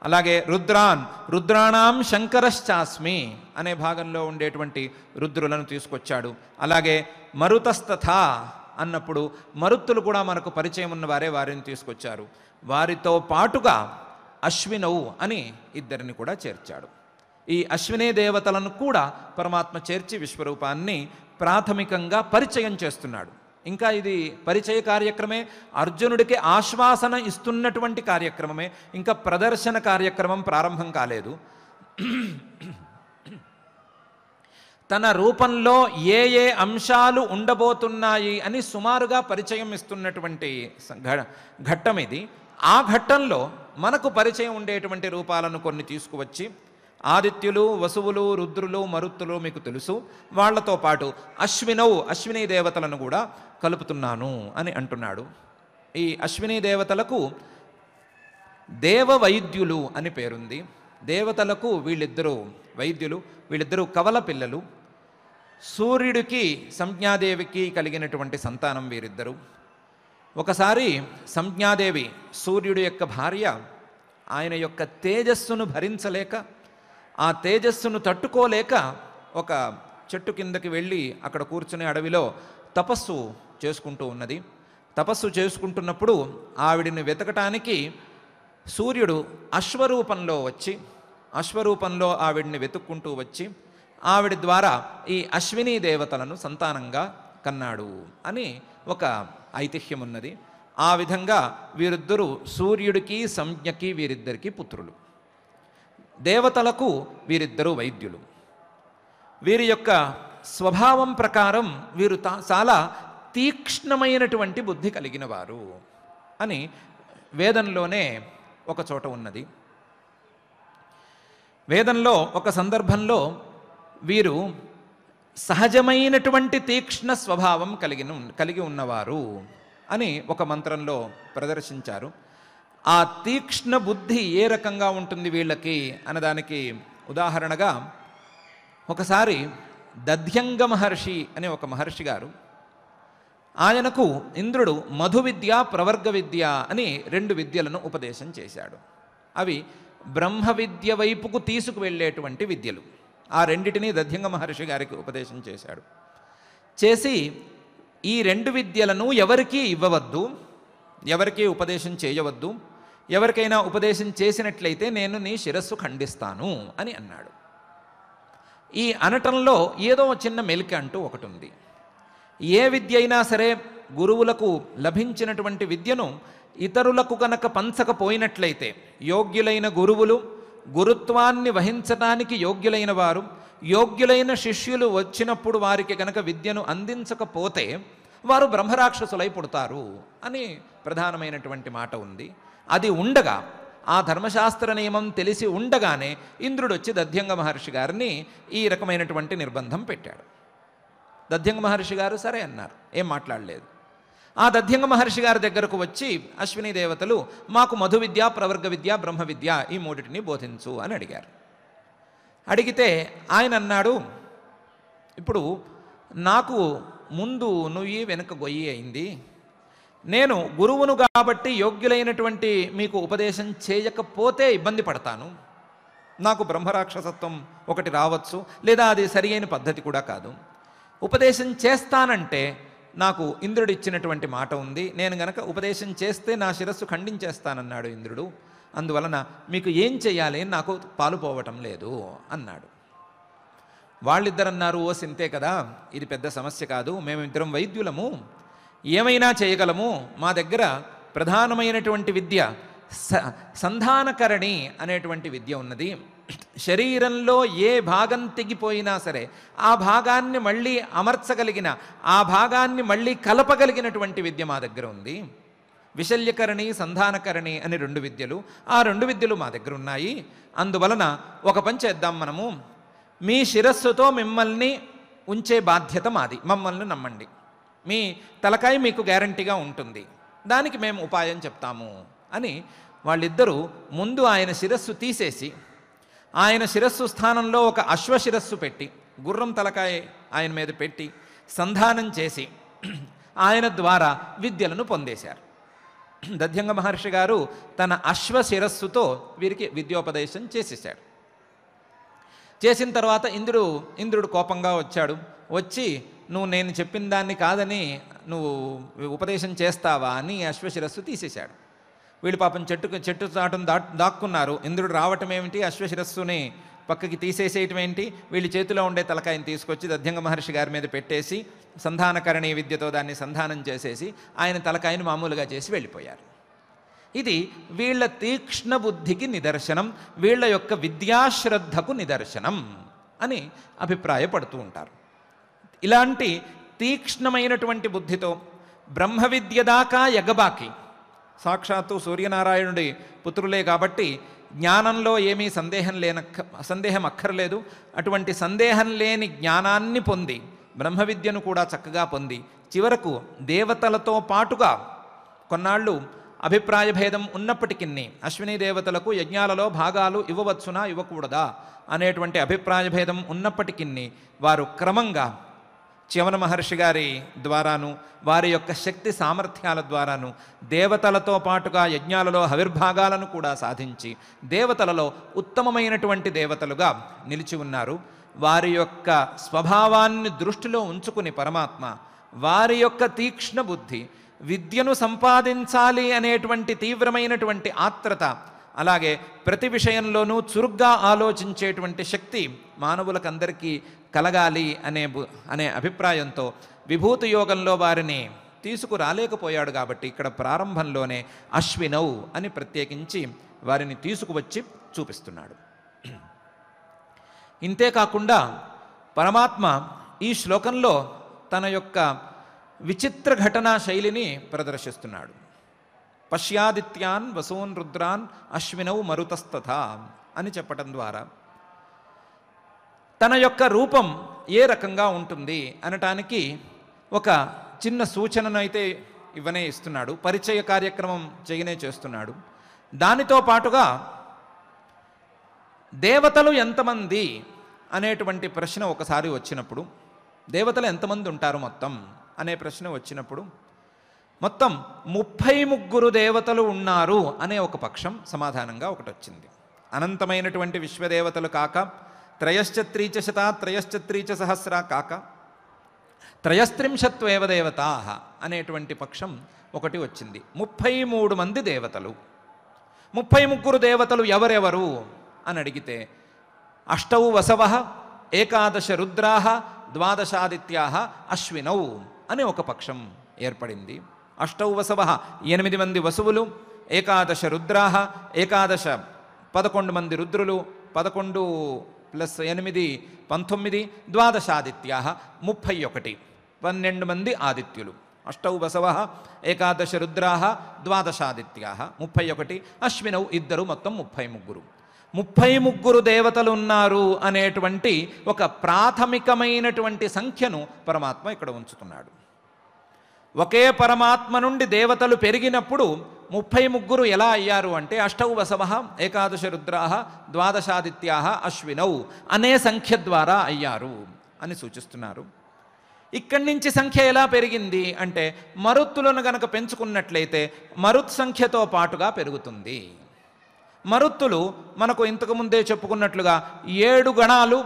అలాగే రుద్రాణాం శంకరశ్చాస్మి అనే భాగంలో ఉండేటువంటి రుద్రులను తీసుకొచ్చాడు. అలాగే మరుతస్తథా అన్నప్పుడు మరుత్తులు కూడా మనకు పరిచయం ఉన్నవారే వారిని తీసుకొచ్చారు. వారితో పాటుగా అశ్వినౌ అని ఇద్దరిని కూడా చేర్చాడు. ఈ అశ్వినీ దేవతలను కూడా పరమాత్మ చేర్చి విశ్వరూపాన్ని ప్రాథమికంగా పరిచయం చేస్తున్నాడు. ఇంకా ఇది పరిచయ కార్యక్రమే, అర్జునుడికి ఆశ్వాసన ఇస్తున్నటువంటి కార్యక్రమమే, ఇంకా ప్రదర్శన కార్యక్రమం ప్రారంభం కాలేదు. తన రూపంలో ఏ ఏ అంశాలు ఉండబోతున్నాయి అని సుమారుగా పరిచయం ఇస్తున్నటువంటి ఘట్టం ఇది. ఆ ఘట్టంలో మనకు పరిచయం ఉండేటువంటి రూపాలను కొన్ని తీసుకువచ్చి ఆదిత్యులు, వసువులు, రుద్రులు, మరుత్తులు మీకు తెలుసు, వాళ్లతో పాటు అశ్వినీ దేవతలను కూడా కలుపుతున్నాను అని అంటున్నాడు. ఈ అశ్వినీ దేవతలకు దేవవైద్యులు అని పేరుంది. దేవతలకు వీళ్ళిద్దరూ వైద్యులు, వీళ్ళిద్దరూ కవల పిల్లలు. సూర్యుడికి సంజ్ఞాదేవికి కలిగినటువంటి సంతానం వీరిద్దరు. ఒకసారి సంజ్ఞాదేవి సూర్యుడి యొక్క భార్య ఆయన యొక్క తేజస్సును భరించలేక, ఆ తేజస్సును తట్టుకోలేక ఒక చెట్టు కిందకి వెళ్ళి అక్కడ కూర్చునే అడవిలో తపస్సు చేసుకుంటూ ఉన్నది. తపస్సు చేసుకుంటున్నప్పుడు ఆవిడిని వెతకటానికి సూర్యుడు అశ్వరూపంలో ఆవిడిని వెతుక్కుంటూ వచ్చి ఆవిడ ద్వారా ఈ అశ్వినీ దేవతలను సంతానంగా కన్నాడు అని ఒక ఐతిహ్యం ఉన్నది. ఆ విధంగా వీరిద్దరూ సూర్యుడికి సంజ్ఞకి వీరిద్దరికీ పుత్రులు. దేవతలకు వీరిద్దరూ వైద్యులు. వీరి యొక్క స్వభావం ప్రకారం వీరు చాలా తీక్ష్ణమైనటువంటి బుద్ధి కలిగిన వారు అని వేదంలోనే ఒక చోట ఉన్నది. వేదంలో ఒక సందర్భంలో వీరు సహజమైనటువంటి తీక్ష్ణ స్వభావం కలిగి ఉన్నవారు అని ఒక మంత్రంలో ప్రదర్శించారు. ఆ తీక్ష్ణ బుద్ధి ఏ రకంగా ఉంటుంది వీళ్ళకి అన్నదానికి ఉదాహరణగా ఒకసారి దధ్యంగ మహర్షి అనే ఒక మహర్షి గారు, ఆయనకు ఇంద్రుడు మధు విద్య, ప్రవర్గ విద్య అని 2 విద్యలను ఉపదేశం చేశాడు. అవి బ్రహ్మ విద్య వైపుకు తీసుకువెళ్ళేటువంటి విద్యలు. ఆ రెండిటిని దధ్యంగ మహర్షి గారికి ఉపదేశం చేశాడు. చేసి ఈ 2 విద్యలను ఎవరికీ ఇవ్వవద్దు, ఎవరికీ ఉపదేశం చేయవద్దు, ఎవరికైనా ఉపదేశం చేసినట్లయితే నేను నీ శిరస్సు ఖండిస్తాను అని అన్నాడు. ఈ అనటంలో ఏదో చిన్న మెలిక అంటూ ఒకటి ఉంది. ఏ విద్య అయినా సరే గురువులకు లభించినటువంటి విద్యను ఇతరులకు కనుక పంచకపోయినట్లయితే, యోగ్యులైన గురువులు, గురుత్వాన్ని వహించడానికి యోగ్యులైన వారు, యోగ్యులైన శిష్యులు వచ్చినప్పుడు వారికి కనుక విద్యను అందించకపోతే వారు బ్రహ్మరాక్షసులై పుడతారు అని ప్రధానమైనటువంటి మాట ఉంది. అది ఉండగా, ఆ ధర్మశాస్త్ర నియమం తెలిసి ఉండగానే ఇంద్రుడు వచ్చి దధ్యంగ మహర్షి గారిని ఈ రకమైనటువంటి నిర్బంధం పెట్టాడు. దధ్యంగ మహర్షి గారు సరే అన్నారు, ఏం మాట్లాడలేదు. ఆ దధ్యంగ మహర్షి గారి దగ్గరకు వచ్చి అశ్వినీ దేవతలు మాకు మధు విద్య, ప్రవర్గ విద్య, బ్రహ్మ విద్య ఈ 3టిని బోధించు అని అడిగారు. అడిగితే ఆయన అన్నాడు, ఇప్పుడు నాకు ముందు నువ్వు వెనుక గొయ్యి అయింది, నేను గురువును కాబట్టి యోగ్యులైనటువంటి మీకు ఉపదేశం చేయకపోతే ఇబ్బంది పడతాను. నాకు బ్రహ్మరాక్షసత్వం ఒకటి రావచ్చు, లేదా అది సరి అయిన పద్ధతి కూడా కాదు. ఉపదేశం చేస్తానంటే నాకు ఇంద్రుడు ఇచ్చినటువంటి మాట ఉంది, నేను గనక ఉపదేశం చేస్తే నా శిరస్సు ఖండించేస్తానన్నాడు ఇంద్రుడు. అందువలన మీకు ఏం చేయాలి అని నాకు పాలుపోవటం లేదు అన్నాడు. వాళ్ళిద్దరన్నారు, ఓ సింతే కదా, ఇది పెద్ద సమస్య కాదు, మేమిద్దరం వైద్యులము, ఏమైనా చేయగలము, మా దగ్గర ప్రధానమైనటువంటి విద్య సంధానకరణి అనేటువంటి విద్య ఉన్నది. శరీరంలో ఏ భాగం తెగిపోయినా సరే ఆ భాగాన్ని మళ్ళీ అమర్చగలిగిన, ఆ భాగాన్ని మళ్ళీ కలపగలిగినటువంటి విద్య మా దగ్గర ఉంది. విశల్యకరణి, సంధానకరణి అని 2 విద్యలు, ఆ 2 విద్యలు మా దగ్గర ఉన్నాయి. అందువలన ఒక పని చేద్దాం, మనము మీ శిరస్సుతో మిమ్మల్ని ఉంచే బాధ్యత మాది, మమ్మల్ని నమ్మండి, మీ తలకాయ మీకు గ్యారంటీగా ఉంటుంది, దానికి మేము ఉపాయం చెప్తాము అని వాళ్ళిద్దరూ ముందు ఆయన శిరస్సు తీసేసి ఆయన శిరస్సు స్థానంలో ఒక అశ్వశిరస్సు పెట్టి గుర్రం తలకాయ ఆయన మీద పెట్టి సంధానం చేసి ఆయన ద్వారా విద్యలను పొందేశారు. దధ్యంగ మహర్షి గారు తన అశ్వశిరస్సుతో వీరికి విద్యోపదేశం చేసేశాడు. చేసిన తర్వాత ఇంద్రుడు కోపంగా వచ్చాడు. వచ్చి నువ్వు నేను చెప్పిన దాన్ని కాదని నువ్వు ఉపదేశం చేస్తావా అని అశ్వశిరస్సు తీసేశాడు. వీళ్ళు పాపం చెట్టు చాటును దాక్కున్నారు. ఇంద్రుడు రావటం ఏమిటి, అశ్వశిరస్సుని పక్కకి తీసేసేయటం ఏంటి, వీళ్ళ చేతిలో ఉండే తలకాయని తీసుకొచ్చి దధ్యంగ మహర్షి గారి మీద పెట్టేసి సంధానకరణీ విద్యతో దాన్ని సంధానం చేసేసి ఆయన తలకాయను మామూలుగా చేసి వెళ్ళిపోయారు. ఇది వీళ్ళ తీక్ష్ణ బుద్ధికి నిదర్శనం, వీళ్ళ యొక్క విద్యాశ్రద్ధకు నిదర్శనం అని అభిప్రాయపడుతూ ఉంటారు. ఇలాంటి తీక్ష్ణమైనటువంటి బుద్ధితో బ్రహ్మ విద్య దాకా ఎగబాకి, సాక్షాత్తు సూర్యనారాయణుడి పుత్రులే కాబట్టి జ్ఞానంలో ఏమీ సందేహం అక్కర్లేదు. అటువంటి సందేహం లేని జ్ఞానాన్ని పొంది బ్రహ్మ విద్యను కూడా చక్కగా పొంది చివరకు దేవతలతో పాటుగా కొన్నాళ్ళు అభిప్రాయ భేదం ఉన్నప్పటికీ అశ్విని దేవతలకు యజ్ఞాలలో భాగాలు ఇవ్వవచ్చునా ఇవ్వకూడదా అనేటువంటి అభిప్రాయ భేదం ఉన్నప్పటికీ వారు క్రమంగా చ్యవన మహర్షి గారి ద్వారాను వారి యొక్క శక్తి సామర్థ్యాల ద్వారాను దేవతలతో పాటుగా యజ్ఞాలలో ఆవిర్భాగాలను కూడా సాధించి దేవతలలో ఉత్తమమైనటువంటి దేవతలుగా నిలిచి ఉన్నారు. వారి యొక్క స్వభావాన్ని దృష్టిలో ఉంచుకుని పరమాత్మ వారి యొక్క తీక్ష్ణ బుద్ధి, విద్యను సంపాదించాలి అనేటువంటి తీవ్రమైనటువంటి ఆత్రత, అలాగే ప్రతి విషయంలోనూ చురుగ్గా ఆలోచించేటువంటి శక్తి మానవులకందరికీ కలగాలి అనే అభిప్రాయంతో విభూతి యోగంలో వారిని తీసుకురాలేకపోయాడు. కాబట్టి ఇక్కడ ప్రారంభంలోనే అశ్వినౌ అని ప్రత్యేకించి వారిని తీసుకువచ్చి చూపిస్తున్నాడు. ఇంతేకాకుండా పరమాత్మ ఈ శ్లోకంలో తన యొక్క విచిత్ర ఘటనా శైలిని ప్రదర్శిస్తున్నాడు. పశ్యాదిత్యాన్ వసూన్ రుద్రాన్ అశ్వినౌ మరుతస్తథా అని చెప్పటం ద్వారా తన యొక్క రూపం ఏ రకంగా ఉంటుంది అనటానికి ఒక చిన్న సూచనను అయితే ఇవ్వనే ఇస్తున్నాడు. పరిచయ కార్యక్రమం చేయనే చేస్తున్నాడు. దానితో పాటుగా దేవతలు ఎంతమంది అనేటువంటి ప్రశ్న ఒకసారి వచ్చినప్పుడు, దేవతలు ఎంతమంది ఉంటారు మొత్తం అనే ప్రశ్న వచ్చినప్పుడు మొత్తం 33 దేవతలు ఉన్నారు అనే ఒక పక్షం సమాధానంగా ఒకటి వచ్చింది. అనంతమైనటువంటి విశ్వదేవతలు కాక, త్రయశ్చత్రీచ శతా త్రయశ్చత్రీచ సహస్ర కాక, త్రయస్త్రింశత్వేవ దేవతా అనేటువంటి పక్షం ఒకటి వచ్చింది. 33 మంది దేవతలు. 33 దేవతలు ఎవరెవరు అని అడిగితే అష్టౌ వసవః, ఏకాదశ రుద్రాః, ద్వాదశాదిత్యాః, అశ్వినౌ అని ఒక పక్షం ఏర్పడింది. అష్టౌ వసవః 8 మంది వసువులు, ఏకాదశ రుద్రాః 11 మంది రుద్రులు, 11 + 8 19, ద్వాదశాదిత్యాః 31 12 మంది ఆదిత్యులు. అష్టౌ వసవః, ఏకాదశ రుద్రాః, ద్వాదశాదిత్యాః 31, అశ్వినౌ 2, మొత్తం 33. 33 దేవతలు ఉన్నారు అనేటువంటి ఒక ప్రాథమికమైనటువంటి సంఖ్యను పరమాత్మ ఇక్కడ ఉంచుతున్నాడు. ఒకే పరమాత్మ నుండి దేవతలు పెరిగినప్పుడు 33 ఎలా అయ్యారు అంటే అష్టౌ వసవః, ఏకాదశ రుద్రాః, ద్వాదశాదిత్యాః, అశ్వినౌ అనే సంఖ్య ద్వారా అయ్యారు అని సూచిస్తున్నారు. ఇక్కడి నుంచి సంఖ్య ఎలా పెరిగింది అంటే మరుత్తులను గనక పెంచుకున్నట్లయితే మరుత్ సంఖ్యతో పాటుగా పెరుగుతుంది. మరుత్తులు మనకు ఇంతకుముందే చెప్పుకున్నట్లుగా 7 గణాలు,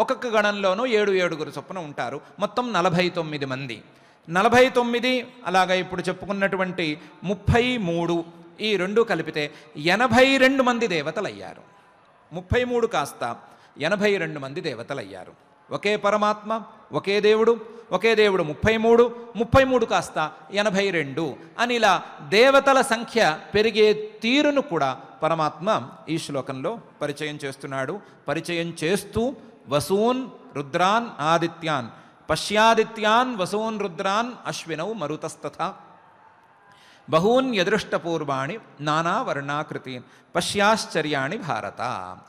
ఒక్కొక్క గణంలోనూ 7 చొప్పున ఉంటారు. మొత్తం 49 మంది. 49 అలాగా ఇప్పుడు చెప్పుకున్నటువంటి 33 ఈ రెండు కలిపితే 82 మంది దేవతలు అయ్యారు. 33 కాస్త 82 మంది దేవతలు అయ్యారు. ఒకే పరమాత్మ, ఒకే దేవుడు 33, 33 కాస్త 82 అని ఇలా దేవతల సంఖ్య పెరిగే తీరును కూడా పరమాత్మ ఈ శ్లోకంలో పరిచయం చేస్తున్నాడు. పరిచయం చేస్తూ వసూన్ రుద్రాన్ ఆదిత్యాన్, పశ్యాదిత్యాన్ వసూన్ రుద్రాన్ అశ్వినౌ మరుతస్తథా బహూన్ యదృష్టపూర్వాణి నానా వర్ణాకృతీన్ పశ్యాశ్చర్యాణి భారత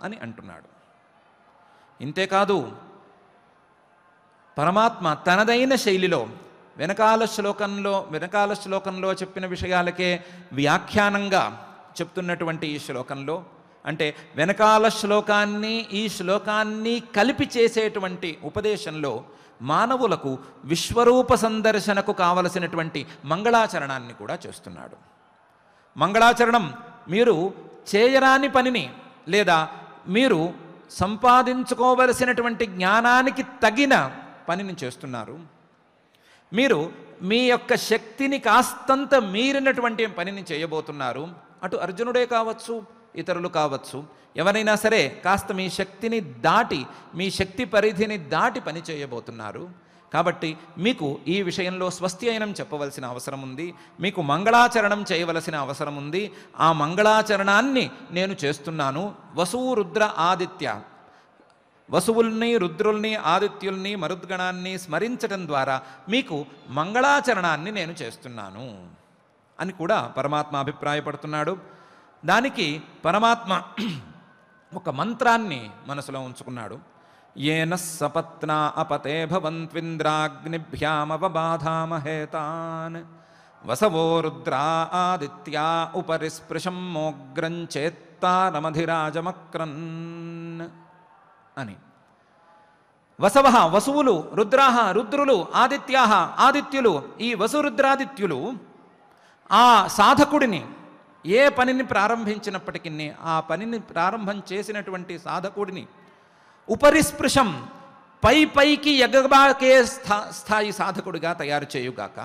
అని అంటున్నాడు. ఇంతేకాదు పరమాత్మ తనదైన శైలిలో వెనకాల శ్లోకంలో చెప్పిన విషయాలకే వ్యాఖ్యానంగా చెప్తున్నటువంటి ఈ శ్లోకంలో, అంటే వెనకాల శ్లోకాన్ని ఈ శ్లోకాన్ని కలిపి చేసేటువంటి ఉపదేశంలో మానవులకు విశ్వరూప సందర్శనకు కావలసినటువంటి మంగళాచరణాన్ని కూడా చేస్తున్నాడు. మంగళాచరణం మీరు చేయరాని పనిని లేదా మీరు సంపాదించుకోవలసినటువంటి జ్ఞానానికి తగిన పనిని చేస్తున్నారు. మీరు మీ యొక్క శక్తిని కాస్తంత మీరినటువంటి పనిని చేయబోతున్నారు. అటు అర్జునుడే కావచ్చు, ఇతరులు కావచ్చు, ఎవరైనా సరే కాస్త మీ శక్తిని దాటి, మీ శక్తి పరిధిని దాటి పని చేయబోతున్నారు. కాబట్టి మీకు ఈ విషయంలో స్వస్త్యయనం చెప్పవలసిన అవసరం ఉంది, మీకు మంగళాచరణం చేయవలసిన అవసరం ఉంది. ఆ మంగళాచరణాన్ని నేను చేస్తున్నాను. వసువు రుద్ర ఆదిత్య, వసువుల్ని, రుద్రుల్ని, ఆదిత్యుల్ని, మరుద్గణాన్ని స్మరించడం ద్వారా మీకు మంగళాచరణాన్ని నేను చేస్తున్నాను అని కూడా పరమాత్మ అభిప్రాయపడుతున్నాడు. దానికి పరమాత్మ ఒక మంత్రాన్ని మనసులో ఉంచుకున్నాడు. ఏన సపత్నా అపతే భవంత్వింద్రాగ్నిభ్యామవబాధామహేతాన్ వసవో రుద్రా ఆదిత్యా ఉపరి స్పృశం మోగ్రం చేత్తారమధిరాజమక్రన్ అని. వసవ వసువులు, రుద్రాహ రుద్రులు, ఆదిత్యాహ ఆదిత్యులు, ఈ వసురుద్రాదిత్యులు ఆ సాధకుడిని ఏ పనిని ప్రారంభించినప్పటికీ ఆ పనిని ప్రారంభం చేసినటువంటి సాధకుడిని ఉపరిస్పృశం పైకి ఎగబాకే స్థాయి సాధకుడిగా తయారు చేయుగాక,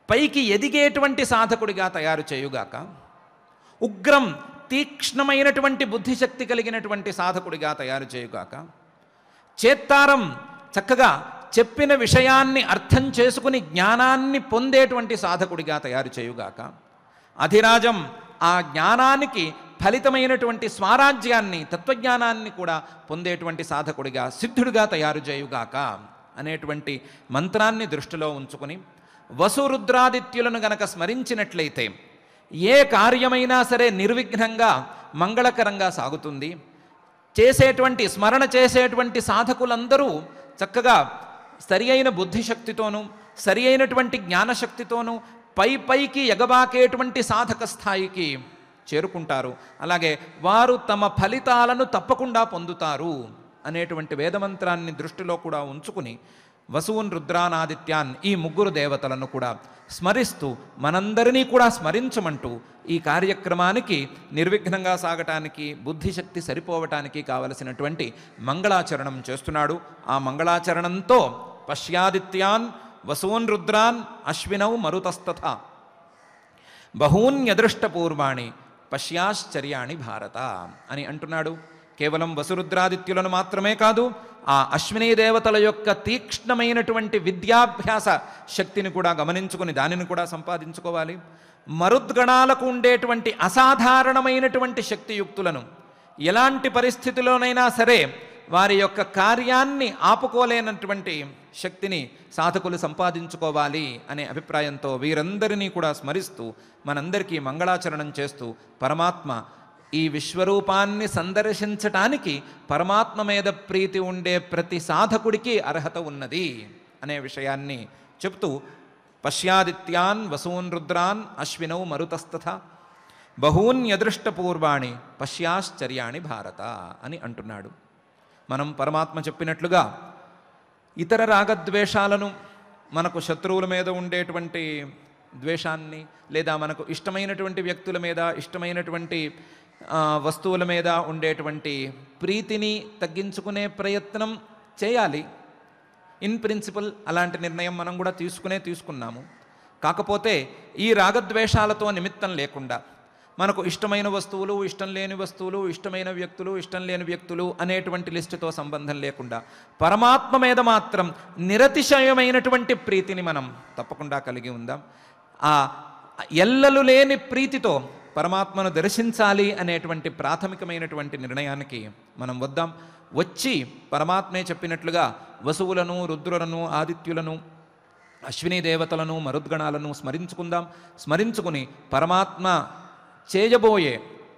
పైకి ఎదిగేటువంటి సాధకుడిగా తయారు చేయుగాక, ఉగ్రం తీక్ష్ణమైనటువంటి బుద్ధిశక్తి కలిగినటువంటి సాధకుడిగా తయారు చేయుగాక, చేత్తారం చక్కగా చెప్పిన విషయాన్ని అర్థం చేసుకుని జ్ఞానాన్ని పొందేటువంటి సాధకుడిగా తయారు చేయుగాక, అధిరాజం ఆ జ్ఞానానికి ఫలితమైనటువంటి స్వరాజ్యాన్ని, తత్వజ్ఞానాన్ని కూడా పొందేటువంటి సాధకుడిగా, సిద్ధుడిగా తయారు చేయుగాక అనేటువంటి మంత్రాన్ని దృష్టిలో ఉంచుకుని వసురుద్రాదిత్యులను గనక స్మరించినట్లయితే ఏ కార్యమైనా సరే నిర్విఘ్నంగా మంగళకరంగా సాగుతుంది. చేసేటువంటి స్మరణ చేసేటువంటి సాధకులందరూ చక్కగా సరి అయిన బుద్ధిశక్తితోనూ సరి అయినటువంటి జ్ఞానశక్తితోనూ పైకి ఎగబాకేటువంటి సాధక స్థాయికి చేరుకుంటారు. అలాగే వారు తమ ఫలితాలను తప్పకుండా పొందుతారు అనేటువంటి వేదమంత్రాన్ని దృష్టిలో కూడా ఉంచుకుని వసువున్, రుద్రానాదిత్యాన్ ఈ ముగ్గురు దేవతలను కూడా స్మరిస్తూ మనందరినీ కూడా స్మరించమంటూ ఈ కార్యక్రమానికి నిర్విఘ్నంగా సాగటానికి, బుద్ధిశక్తి సరిపోవటానికి కావలసినటువంటి మంగళాచరణం చేస్తున్నాడు. ఆ మంగళాచరణంతో పశ్యాదిత్యాన్ వసూన్ రుద్రాన్ అశ్వినౌ మరుతస్తథా బహూన్యదృష్టపూర్వాణి పశ్యాశ్చర్యాణి భారత అని అంటున్నాడు. కేవలం వసురుద్రాదిత్యులను మాత్రమే కాదు, ఆ అశ్వినీ దేవతల యొక్క తీక్ష్ణమైనటువంటి విద్యాభ్యాస శక్తిని కూడా గమనించుకుని దానిని కూడా సంపాదించుకోవాలి. మరుద్గణాలకు ఉండేటువంటి అసాధారణమైనటువంటి శక్తియుక్తులను ఎలాంటి పరిస్థితిలోనైనా సరే వారి యొక్క కార్యాన్ని ఆపుకోలేనటువంటి శక్తిని సాధకులు సంపాదించుకోవాలి అనే అభిప్రాయంతో వీరందరినీ కూడా స్మరిస్తూ మనందరికీ మంగళాచరణం చేస్తూ పరమాత్మ ఈ విశ్వరూపాన్ని సందర్శించటానికి పరమాత్మ మీద ప్రీతి ఉండే ప్రతి సాధకుడికి అర్హత ఉన్నది అనే విషయాన్ని చెప్తూ పశ్యాదిత్యాన్ వసూన్ రుద్రాన్ అశ్వినౌ మరుతస్తథా బహూన్యదృష్టపూర్వాణి పశ్యాశ్చర్యాణి భారత అని అంటున్నాడు. మనం పరమాత్మ చెప్పినట్లుగా ఇతర రాగద్వేషాలను, మనకు శత్రువుల మీద ఉండేటువంటి ద్వేషాన్ని, లేదా మనకు ఇష్టమైనటువంటి వ్యక్తుల మీద, ఇష్టమైనటువంటి వస్తువుల మీద ఉండేటువంటి ప్రీతిని తగ్గించుకునే ప్రయత్నం చేయాలి. ఇన్ ప్రిన్సిపల్ అలాంటి నిర్ణయం మనం కూడా తీసుకున్నాము. కాకపోతే ఈ రాగద్వేషాలతో నిమిత్తం లేకుండా మనకు ఇష్టమైన వస్తువులు, ఇష్టం లేని వస్తువులు, ఇష్టమైన వ్యక్తులు, ఇష్టం లేని వ్యక్తులు అనేటువంటి లిస్టుతో సంబంధం లేకుండా పరమాత్మ మీద మాత్రం నిరతిశయమైనటువంటి ప్రీతిని మనం తప్పకుండా కలిగి ఉందాం. ఆ ఎల్లలు లేని ప్రీతితో పరమాత్మను దర్శించాలి అనేటువంటి ప్రాథమికమైనటువంటి నిర్ణయానికి మనం వద్దాం. వచ్చి పరమాత్మే చెప్పినట్లుగా వసువులను, రుద్రులను, ఆదిత్యులను, అశ్వినీ దేవతలను, మరుద్గణాలను స్మరించుకుందాం. స్మరించుకుని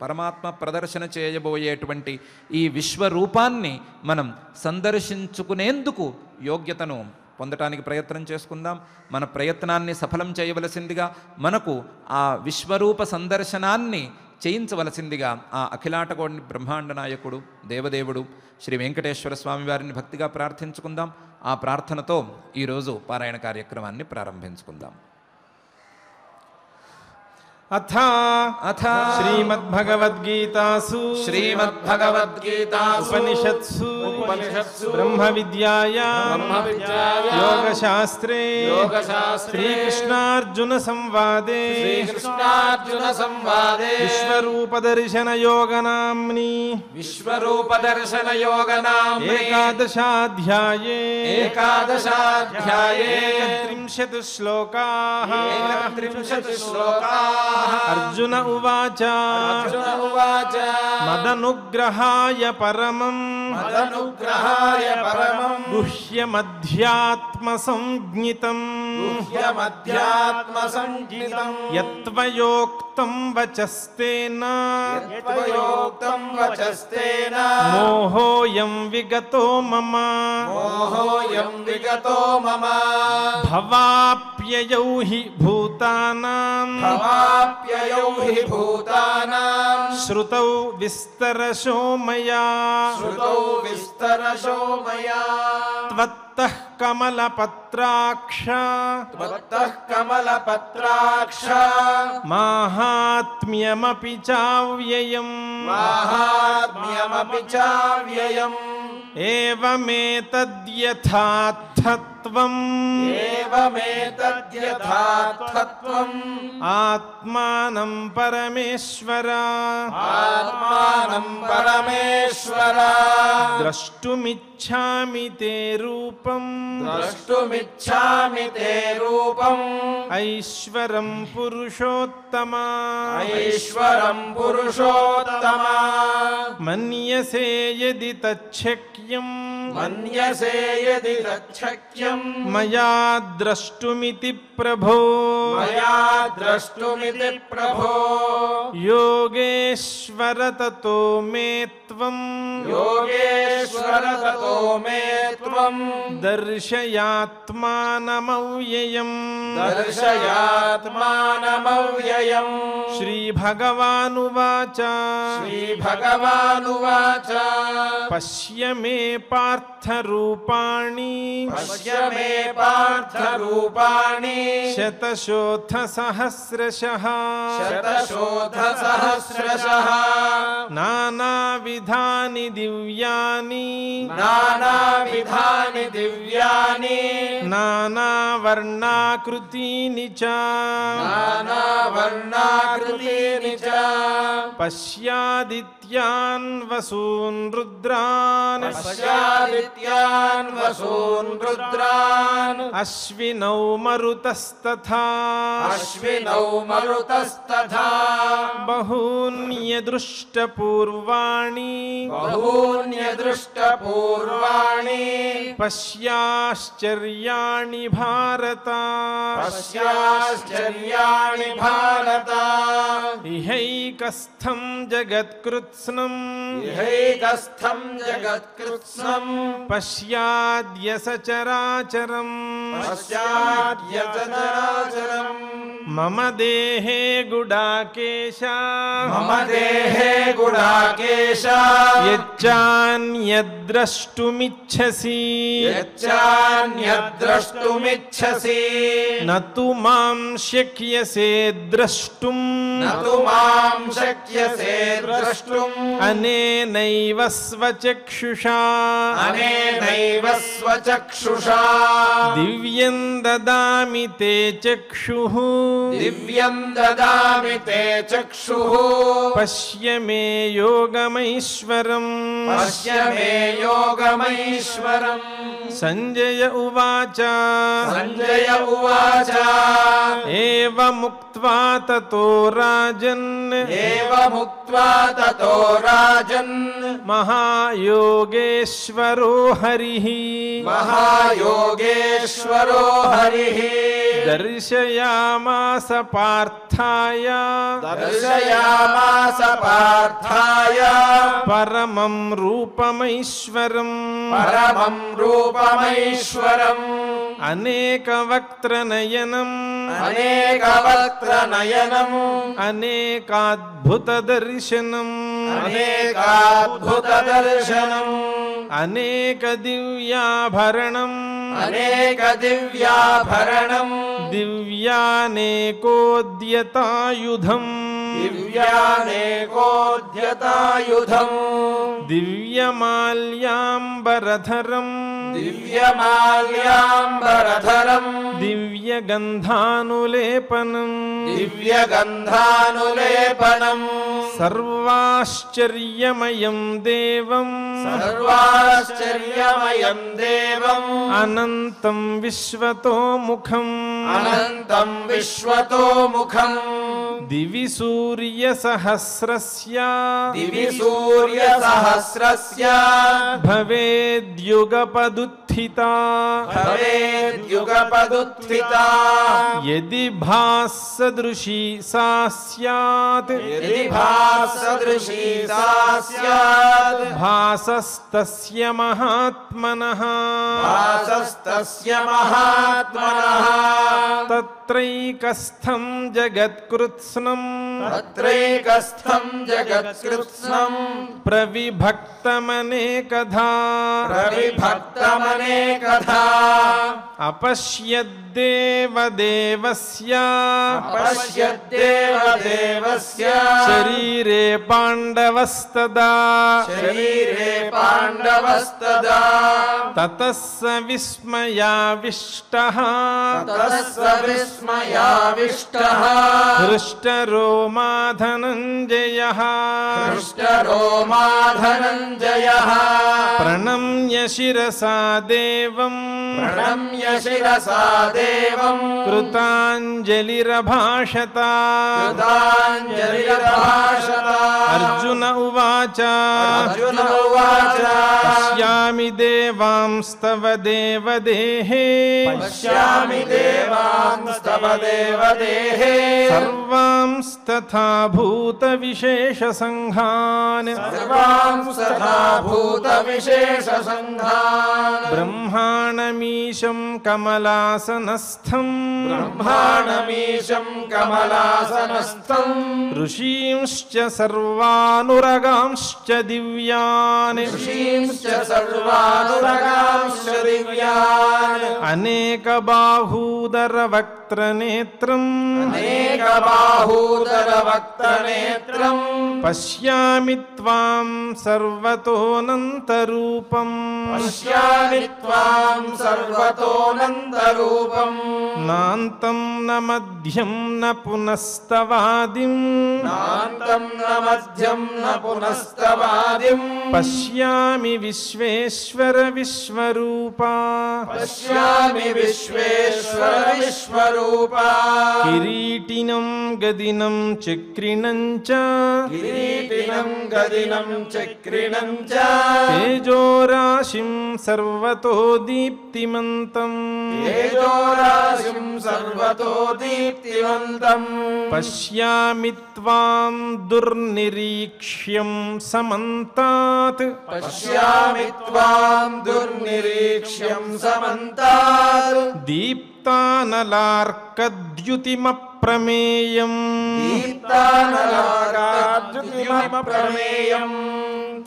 పరమాత్మ ప్రదర్శన చేయబోయేటువంటి ఈ విశ్వరూపాన్ని మనం సందర్శించుకునేందుకు యోగ్యతను పొందటానికి ప్రయత్నం చేసుకుందాం. మన ప్రయత్నాన్ని సఫలం చేయవలసిందిగా, మనకు ఆ విశ్వరూప సందర్శనాన్ని చేయించవలసిందిగా ఆ అఖిలాటకోటి బ్రహ్మాండ నాయకుడు దేవదేవుడు శ్రీ వెంకటేశ్వర స్వామి వారిని భక్తిగా ప్రార్థించుకుందాం. ఆ ప్రార్థనతో ఈరోజు పారాయణ కార్యక్రమాన్ని ప్రారంభించుకుందాం. అథ శ్రీమద్భగవద్గీతాసు ఉపనిషత్సు బ్రహ్మ విద్యాయాం యోగశాస్త్రే శ్రీకృష్ణార్జున సంవాదే విశ్వరూపదర్శన యోగనామ్ని ఏకాదశాధ్యాయే 31 శ్లోకాః అర్జున ఉవాచ మదనుగ్రహాయ పరమం గుహ్యమధ్యాత్మ సంజ్ఞితం యత్వయోక్తం వచస్తేన మోహోయం విగతో మమ భవాప్యయౌ హి భూతానాం శ్రుతౌ విస్తరశో మయా త్వత్తః కమలపత్రాక్ష మాహాత్మ్యమపి చావ్యయం ఏవమేతద్యథార్థత్వం ఆత్మానం పరమేశ్వర ద్రష్టుమిచ్ఛామి తే రూపం ఐశ్వరం పురుషోత్తమ మన్యసే యది తచ్ఛక్యం మయా ద్రష్టుమితి ప్రభో యోగేశ్వర తతో మే త్వం దర్శయాత్మానమవ్యయం శ్రీభగవానువాచ పశ్య మే పార్థరూపాణి శతశోథ సహస్రశః నానావిధాని దివ్యాని నానావర్ణాకృతీని చ పశ్యాదిత్యాన్ వసూన్ రుద్రాన్ అశ్వినౌ మరుతస్తథా బహూన్యదృష్టపూర్వాణి పశ్యాశ్చర్యాణి భారత ఇహైకస్థం జగత్కృత్స్నం పశ్యాద్య సచరాచరం మమ దేహే గుడాకేశ యచ్చాన్యద్రష్టుమిచ్చసి నతు మాం శక్యసే ద్రష్టుం అనేనైవ స్వచక్షుషా దివ్యం దదామి తే చక్షుః పశ్య మే యోగమైశ్వరం సంజయ ఉవాచ ఏవముక్త్వా తతో రాజన్ మహాయోగేశ్వరో హరిః दर्शयामास पार्थाय दर्शयामास पार्थाय परमं रूपमैश्वरम् परमं रूपमैश्वरम् अनेकवक्त्रनयनम् अनेकवक्त्रनयनम् अनेकाद्भुतदर्शनम् अनेकाद्भुतदर्शनम् अनेकदिव्याभरणम् अनेकदिव्याभरणम् दिव्यानेकोद्यतायुधम् दिव्यानेकोद्यतायुधम् दिव्यमाल्याम्बरधरम् दिव्यमाल्याम्बरधरम् दिव्यगन्धानुलेपनम् दिव्यगन्धानुलेपनम् सर्वाश्चर्यमयं देवम् सर्वाश्चर्यमयं देवम् अनन्तं विश्वतोमुखम् अनन्तं विश्वतोमुखम् दिवि सूर्यसहस्रस्य दिवि सूर्यसहस्रस्य भवेद्युगपदुत्थिता भवेद्युगपदुत्थिता यदि भासदृशी सा स्यात् यदि भासदृशी सा स्यात् भासस्तस्य महात्मनः भासस्तस्य महात्मनः तत्रैकस्थं जगत्कृत्स्नम् तत्रैकस्थं जगत्कृत्स्नम् प्रविभक्तमनेकधा प्रविभक्तमनेकधा अपश्यद्देवदेवस्य अपश्यद्देवदेवस्य शरीरे पाण्डवस्तदा शरीरे पाण्डवस्तदा ततः स विस्मयाविष्टः ततः स विस्मयाविष्टः हृष्टरोमा धनञ्जयः हृष्टरोमा धनञ्जयः प्रणम्य शिरसा देवम् प्रणम्य शिरसा देवम् कृताञ्जलिरभाषत कृताञ्जलिरभाषत अर्जुन उवाच अर्जुन उवाच पश्यामि देवांस्तव देवदेहे पश्यामि देवांस्तव देवदेहे सर्वांस्तथा भूतविशेषसङ्घान् सर्वांस्तथा भूतविशेषसङ्घान् ब्रह्माणमीशं कमलासनस्थम् ब्रह्माणमीशं कमलासनस्थम् ऋषींश्च सर्वानुरगांश्च दिव्यान् ऋषींश्च सर्वानुरगांश्च दिव्यान् अनेकबाहूदरवक्त्रनेत्रम् अनेकबाहूदरवक्त्रनेत्रम् पश्यामि त्वां सर्वतोऽनन्तरूपम् पश्यामि त्वां सर्वतोऽनन्तरूपम् नान्तं न मध्यं न पुनस्तवादिम् नान्तं न मध्यं न पुनस्तवादिम् पश्यामि विश्वेश्वर विश्वरूपा पश्यामि विश्वेश्वर विश्वरूपा किरीटिनं गदिनं चक्रिणं च किरीटिनं गदिनं चक्रिणं च तेजोराशिं सर्वतो दीप्तिमन्तम् तेजोराशिं सर्वतो दीप्तिमन्तम् पश्यामि त्वां दुर्निरीक्ष्यं समन्तात् पश्यामि त्वां दुर्निरीक्ष्यं समन्तात् दीप्तानलार्कद्युतिमप्रमेयम् दीप्तानलार्कद्युतिमप्रमेयम्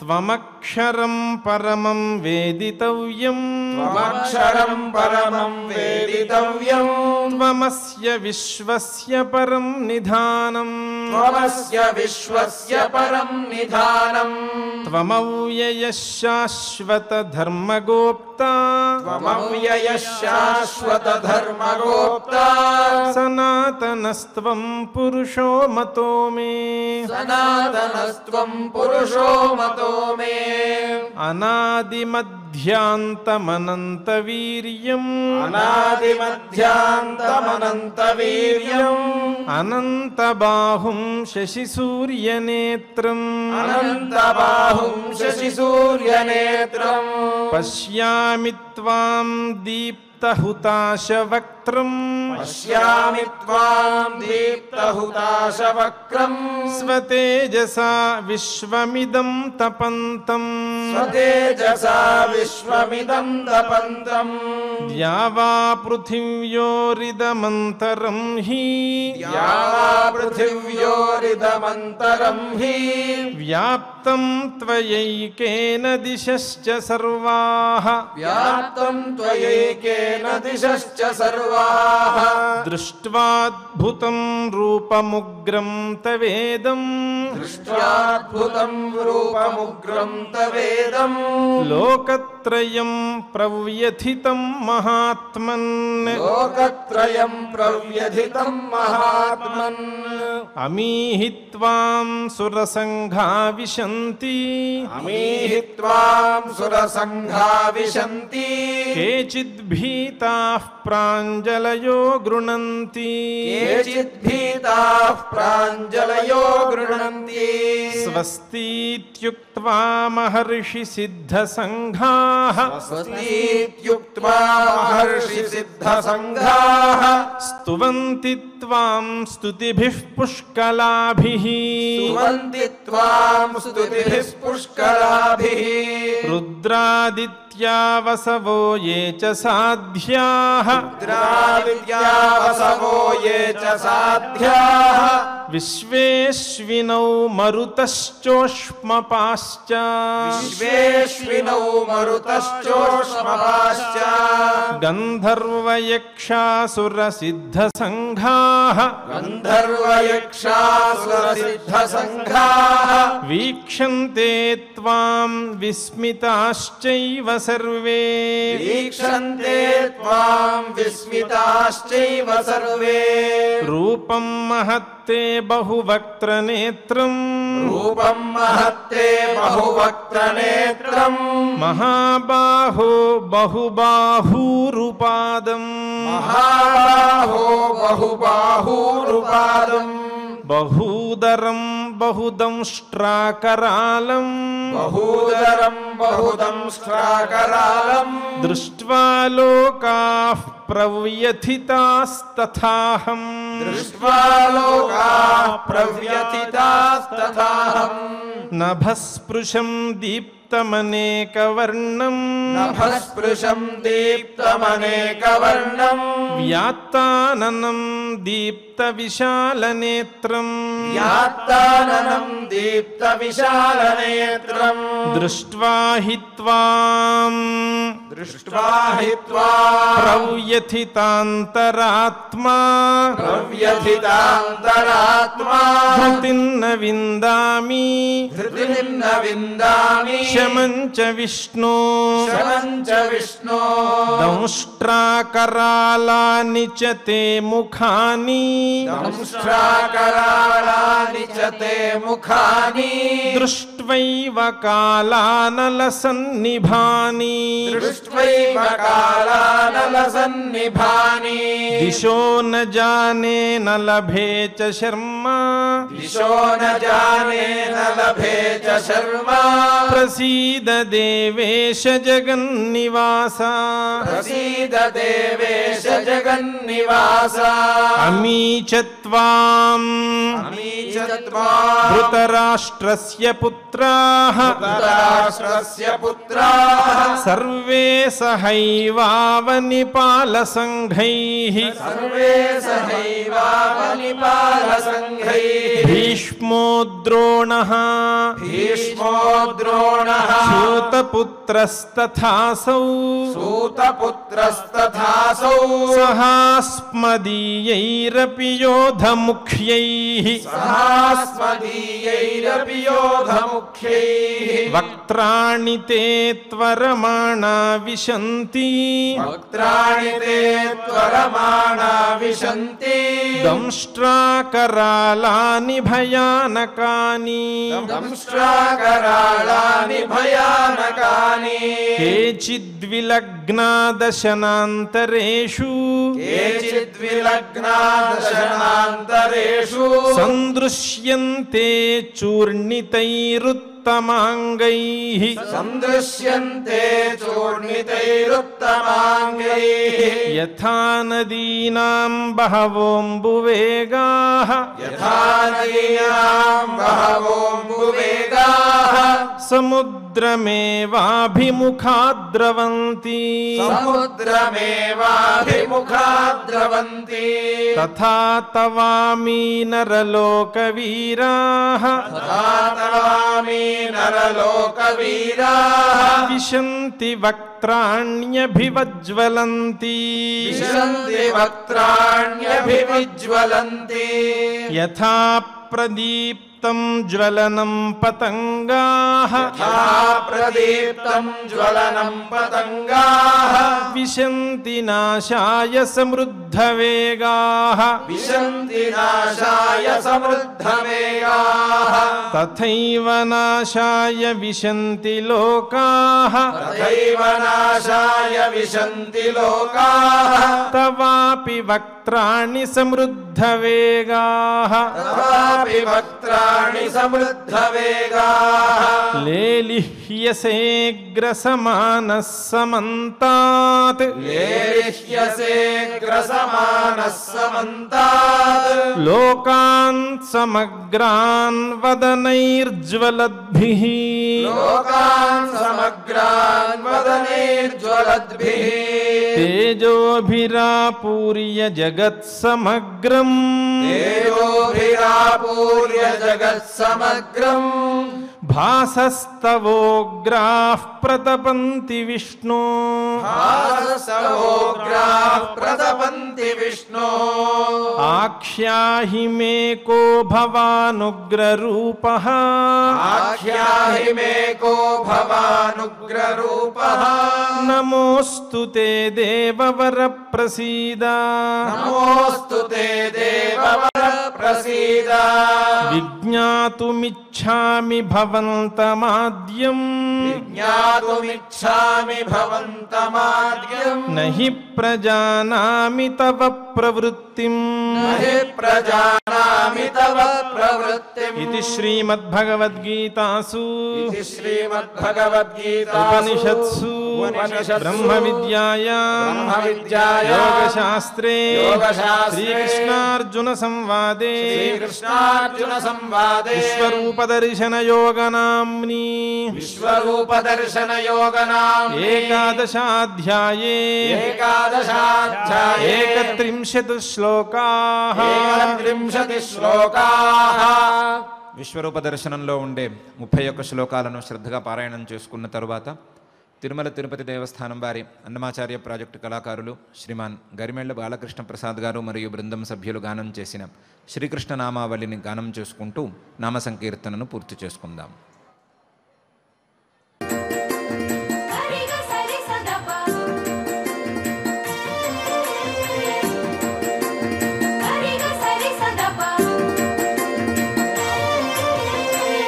त्वमक्षरं परमं वेदितव्यम् त्वमक्षरं परमं वेदितव्यम् त्वमस्य विश्वस्य परं निधानम् त्वमस्य विश्वस्य परं निधानम् त्वमव्ययः शाश्वतधर्मगोप्ता त्वमव्ययः शाश्वतधर्मगोप्ता सनातनस्त्वं पुरुषो मतो मे सनातनस्त्वं पुरुषो मतो मे अनादिमध्य అనాదిమధ్యాంతమనంతవీర్యం అనాదిమధ్యాంతమనంతవీర్యం అనంతబాహుం శశిసూర్యనేత్రం అనంతబాహుం శశిసూర్యనేత్రం పశ్యామి త్వాం దీప్తహుతాశవక్త్రం పశ్యామి త్వాం దీప్తహుతాశవక్త్రం స్వతేజసా విశ్వమిదం తపంతం స్వతేజసా విశ్వమిదం తపంతం ద్యావా పృథివ్యోరిదమంతరం హి యావా పృథివ్యోరిదమంతరం హి వ్యాప్తం త్వయైకేన దిశశ్చ సర్వాః వ్యాప్తం త్వయైకేన దిశశ్చ సర్వాః దృష్ట్వాద్భుతం రూపముగ్రం తవేదం దృష్ట్వాద్భుతం రూపముగ్రం తవేదం లోకత్రయం ప్రవ్యథితం మహాత్మన్ లోకత్రయం ప్రవ్యథితం మహాత్మన్ అమీహి త్వాం సురసంఘా విశంతి అమీహి త్వాం సురసంఘా విశంతి కేచిద్భీతాః ప్రాంజలయో గృణంతి కేచిద్భీతాః ప్రాంజలయో గృణంతి స్వస్తిత్యుక్త్వా మహర్షి సిద్ధసంఘాః స్వస్తిత్యుక్త్వా మహర్షి సిద్ధసంఘాః స్తువంతి త్వాం స్తుతిభిః పుష్కలాభిః స్తువంతి త్వాం స్తుతిభిః పుష్కలాభిః రుద్రాదిత్యా వసవో ఏ చ సాధ్యాః ద్రావిద్యావసవో ఏ చ సాధ్యాః విశ్వేశ్వినౌ మరుతశ్చోష్మపాశ్చ విశ్వేశ్వినౌ మరుతశ్చోష్మపాశ్చ గంధర్వయక్షాసురసిద్ధసంఘాః గంధర్వయక్షాసురసిద్ధసంఘాః వీక్షంతే త్వాం విస్మితాశ్చైవ సర్వే వీక్షంతే త్వాం విస్మితాశ్చైవ సర్వే రూపం మహత్తే బహువక్త్రనేత్రం రూపం మహత్తే బహువక్త్రనేత్రం మహాబాహో బహుబాహూరుపాదం మహాబాహో బహుబాహూరుపాదం బహూదరం బహుదంష్ట్రాకరాళం బహూదరం బహుదంష్ట్రాకరాళం దృష్ట్వా లోకాః ప్రవ్యథితాస్తథాహం దృష్ట్వా లోకాః ప్రవ్యథితాస్తథాహం నభస్పృశం దీప్తమనేకవర్ణం నభస్పృశం దీప్తమనేకవర్ణం వ్యాత్తాననం దీప్తవిశాలనేత్రం యాత్తాననం దీప్తవిశాలనేత్రం దృష్ట్వా హి త్వాం దృష్ట్వా హి త్వా ప్రవ్యథితాంతరాత్మా ప్రవ్యథితాంతరాత్మా ధృతిన్న విందామి ధృతిర్న విందామి శమం చ విష్ణు శమం చ విష్ణో దంష్ట్రాకరాళాని చ తే ముఖాని దంష్ట్రాకరాళాని చ తే ముఖాని దృష్ట్వైవ కాలానలసన్నిభాని దృష్ట్వైవ కాలానలసన్నిభాని దిశో న జానే న లభే చ శర్మ దిశో న జానే న లభే చ శర్మా ప్రసీద దేవేశ జగన్నివాస ప్రసీద దేవేశ జగన్నివాస అమీ చ త్వాం అమీ చ త్వా ధృతరాష్ట్రస్య పుత్రాః ధృతరాష్ట్రస్య పుత్రాః సర్వే సహైవావనిపాలసంఘైః సర్వే సహైవావనిపాలసంఘైః భీష్మో ద్రోణః భీష్మో ద్రోణః సూతపుత్రస్తథాసౌ సూతపుత్రస్తథాసౌ సహాస్మదీయైరపి యోధ योधमुख्यैः सहास्मदीयैरपि योधमुख्यैः वक्त्राणि ते त्वरमाणा विशन्ति वक्त्राणि ते त्वरमाणा विशन्ति दंष्ट्राकरालानि भयानकानि दंष्ट्राकराळानि भयानकानि केचिद्विलग्ना दशनान्तरेषु केचिद्विलग्ना दशनान्तरेषु सन्दृश्यन्ते चूर्णितैरुत्तमाङ्गैः सन्दृश्यन्ते चूर्णितैरुत्तमाङ्गैः यथा नदीनां बहवोऽम्बुवेगाः यथा नदीनां बहवोऽम्बुवेगाः समुद्रमेवाभिमुखा द्रवन्ति समुद्रमेवाभिमुखा द्रवन्ति तथा तवामि नरलोकवीराः तथा तवामि नरलोकवीराः विशन्ति वक्त्राण्यभिवज्वलन्ति विशन्ति वक्त्राण्यभिविज्वलन्ति यथा प्रदीप्तं ज्वलनं पतङ्गाः यथा प्रदीप्तं ज्वलनं पतङ्गाः विशन्ति नाशाय समृद्धवेगाः विशन्ति नाशाय समृद्धवेगाः तथैव नाशाय विशन्ति लोकाः तथैव नाशाय विशन्ति लोकाः तवापि वक्त्राणि समृद्धवेगाः तवापि वक्त्राणि समृद्धवेगाः लेलिह्यसेऽग्रसमानः समन्तात् लेलिह्यसेऽग्रसमानः समन्तात् लोकान् समग्रान् वदनैर्ज्वलद्भिः लोकान् समग्रान् वदनैर्ज्वलद्भिः तेजोभिरापूर्य जगत्समग्रम् तेजोभिरापूर्य जगत्समग्रम् भासस्तवोग्राः प्रतपन्ति विष्णो भासस्तवोग्राः प्रतपन्ति विष्णो आख्याहि मे को भवानुग्ररूपः आख्याहि मे को भवानुग्ररूपः नमोऽस्तु ते देववर प्रसीद नमोऽस्तु ते देववर प्रसीद विज्ञातुमिच्छामि भवन्तमाद्यम् ज्ञातुमिच्छामि भवन्तमाद्यम् न हि प्रजानामि तव प्रवृत्तिम् न हि प्रजानामि तव प्रवृत्तिम् इति श्रीमद्भगवद्गीतासु इति श्रीमद्भगवद्गीतासु उपनिषत्सु ब्रह्मविद्यायां योगशास्त्रे श्रीकृष्णार्जुनसंवादे श्रीकृष्णार्जुनसंवादे विश्वरूपदर्शनयोगनाम्नि विश्वरूपदर्शनयोगनाम्नि एकादशाध्याये 31 श्लोकाः 31 శ్లోకాः విశ్వరూప దర్శనంలో ఉండే 31 శ్లోకాలను శ్రద్ధగా పారాయణం చేసుకున్న తరువాత తిరుమల తిరుపతి దేవస్థానం వారి అన్నమాచార్య ప్రాజెక్టు కళాకారులు శ్రీమాన్ గరిమెళ్ల బాలకృష్ణ ప్రసాద్ గారు మరియు బృందం సభ్యులు గానం చేసిన శ్రీకృష్ణ నామావళిని గానం చేసుకుంటూ నామ సంకీర్తనను పూర్తి చేసుకుందాం.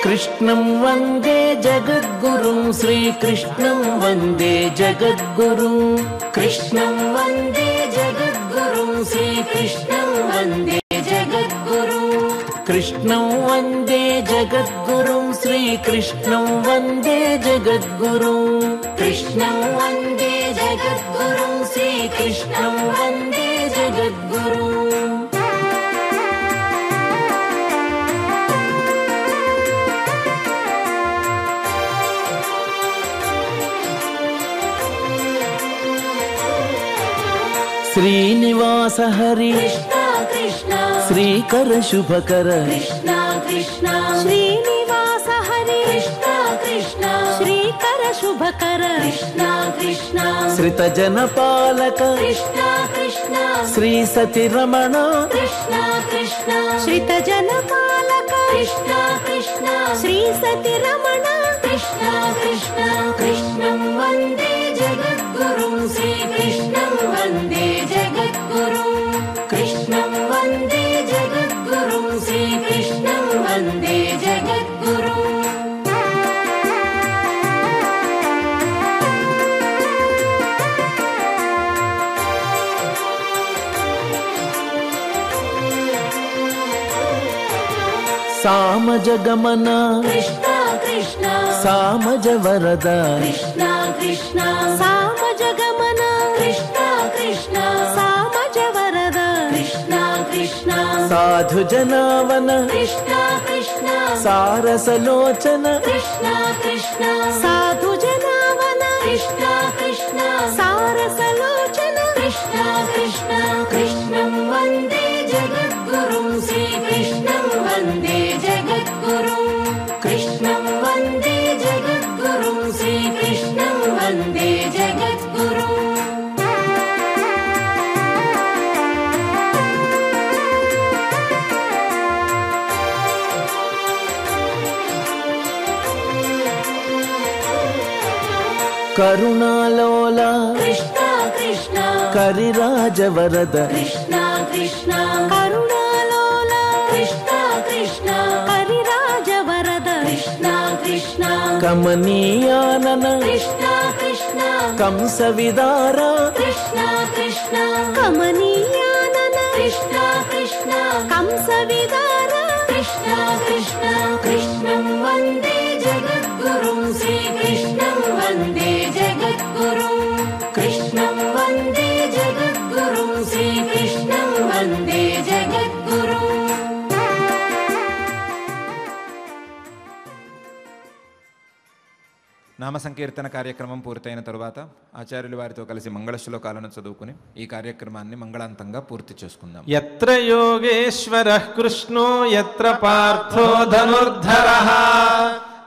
कृष्णं वन्दे जगद्गुरुं श्रीकृष्णं वन्दे जगद्गुरुं कृष्णं वन्दे जगद्गुरुं श्रीकृष्णं वन्दे जगद्गुरुं कृष्णं वन्दे जगद्गुरुं श्रीकृष्णं वन्दे जगद्गुरुं कृष्णं वन्दे जगद्गुरुं श्रीकृष्णं वन्दे जगद्गुरुं श्रीनिवास हरि कृष्णा कृष्णा श्रीकर शुभकर कृष्णा कृष्णा श्रीनिवास हरि कृष्णा कृष्णा श्रीकर शुभकर कृष्णा कृष्णा श्रित जनपालक कृष्णा कृष्णा శ్రీ సతి రమణ కృష్ణ కృష్ణ శ్రిత జనపాలక కృష్ణ కృష్ణ శ్రీ సతి రమణ కృష్ణ కృష్ణ కృష్ణం వందే జగద్గురుం శ్రీకృష్ణం వందే జగద్గురుం కృష్ణం వందే జగద్గురుం శ్రీకృష్ణం వందే జగద్గురుం సామజ గమన కృష్ణ కృష్ణ సామజ వరద కృష్ణ కృష్ణ సామజ గమన కృష్ణ కృష్ణ సామజ వరద కృష్ణ కృష్ణ సాధు జనావన కృష్ణ కృష్ణ సారసలోచన కృష్ణ కృష్ణ సాధు జనావన కృష్ణ కృష్ణ సారసలోచన కృష్ణ కృష్ణ కృష్ణం వందే జగద్గురుం శ్రీకృష్ణం వందే జగద్గురుం కృష్ణం వందే జగద్గురుం శ్రీకృష్ణం వందే జగద్గురుం కరుణాలోల కృష్ణ కృష్ణ కరిరాజ వరద కృష్ణ కృష్ణ కరుణాలోల కృష్ణ కృష్ణ హరిరాజ వరద కృష్ణ కృష్ణ కమనీయానన కృష్ణ కృష్ణ కంస విదార కృష్ణ కృష్ణ కమనీయానన కృష్ణ కృష్ణ కంస విదార కృష్ణ కృష్ణ కృష్ణం వందే జగద్గురుం శ్రీకృష్ణం వందే జగద్గురుం కృష్ణం వందే జగద్గురుం శ్రీకృష్ణం వందే జగద్గురుం నామ సంకీర్తన కార్యక్రమం పూర్తయిన తరువాత ఆచార్యులు వారితో కలిసి మంగళ శ్లోకాలను చదువుకుని ఈ కార్యక్రమాన్ని మంగళాంతంగా పూర్తి చేసుకుందాం. యత్ర యోగేశ్వరః కృష్ణో యత్ర పార్థో ధనుర్ధరః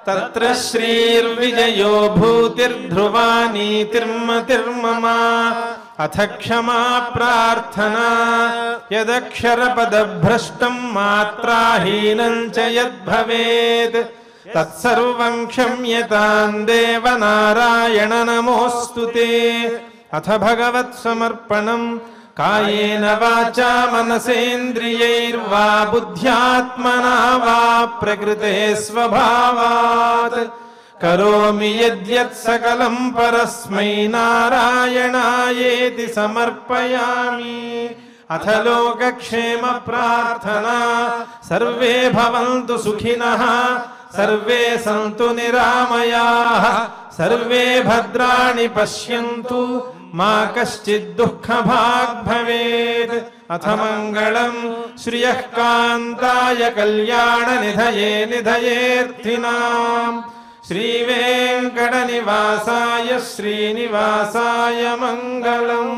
తత్ర శ్రీర్విజయో భూతిర్ధ్రువా నీతిర్మతిర్మమ అథ క్షమా ప్రార్థనా యదక్షరపదభ్రష్టం మాత్రాహీనం చ యద్భవేత్ తత్సర్వం క్షమ్యతాం దేవ నారాయణ నమోస్తుతే. అథ భగవత్ సమర్పణం కాయేన వాచా మనసేంద్రియైర్వా బుద్ధ్యాత్మనా వా ప్రకృతే స్వభావాత్ కరోమి యద్యత్ సకలం పరస్మై నారాయణాయేతి సమర్పయామి. అథ లోకక్షేమ ప్రార్థనా సర్వే భవంతు సుఖినః సర్వే సంతు నిరామయాః సర్వే భద్రాణి పశ్యంతు మా కశ్చిద్ దుఃఖభాగ్ భవేత్. అథ మంగళం శ్రియః కాంతాయ కళ్యాణ నిధయే నిధయేర్థినాం శ్రీవేంకట నివాసాయ శ్రీనివాసాయ మంగళం.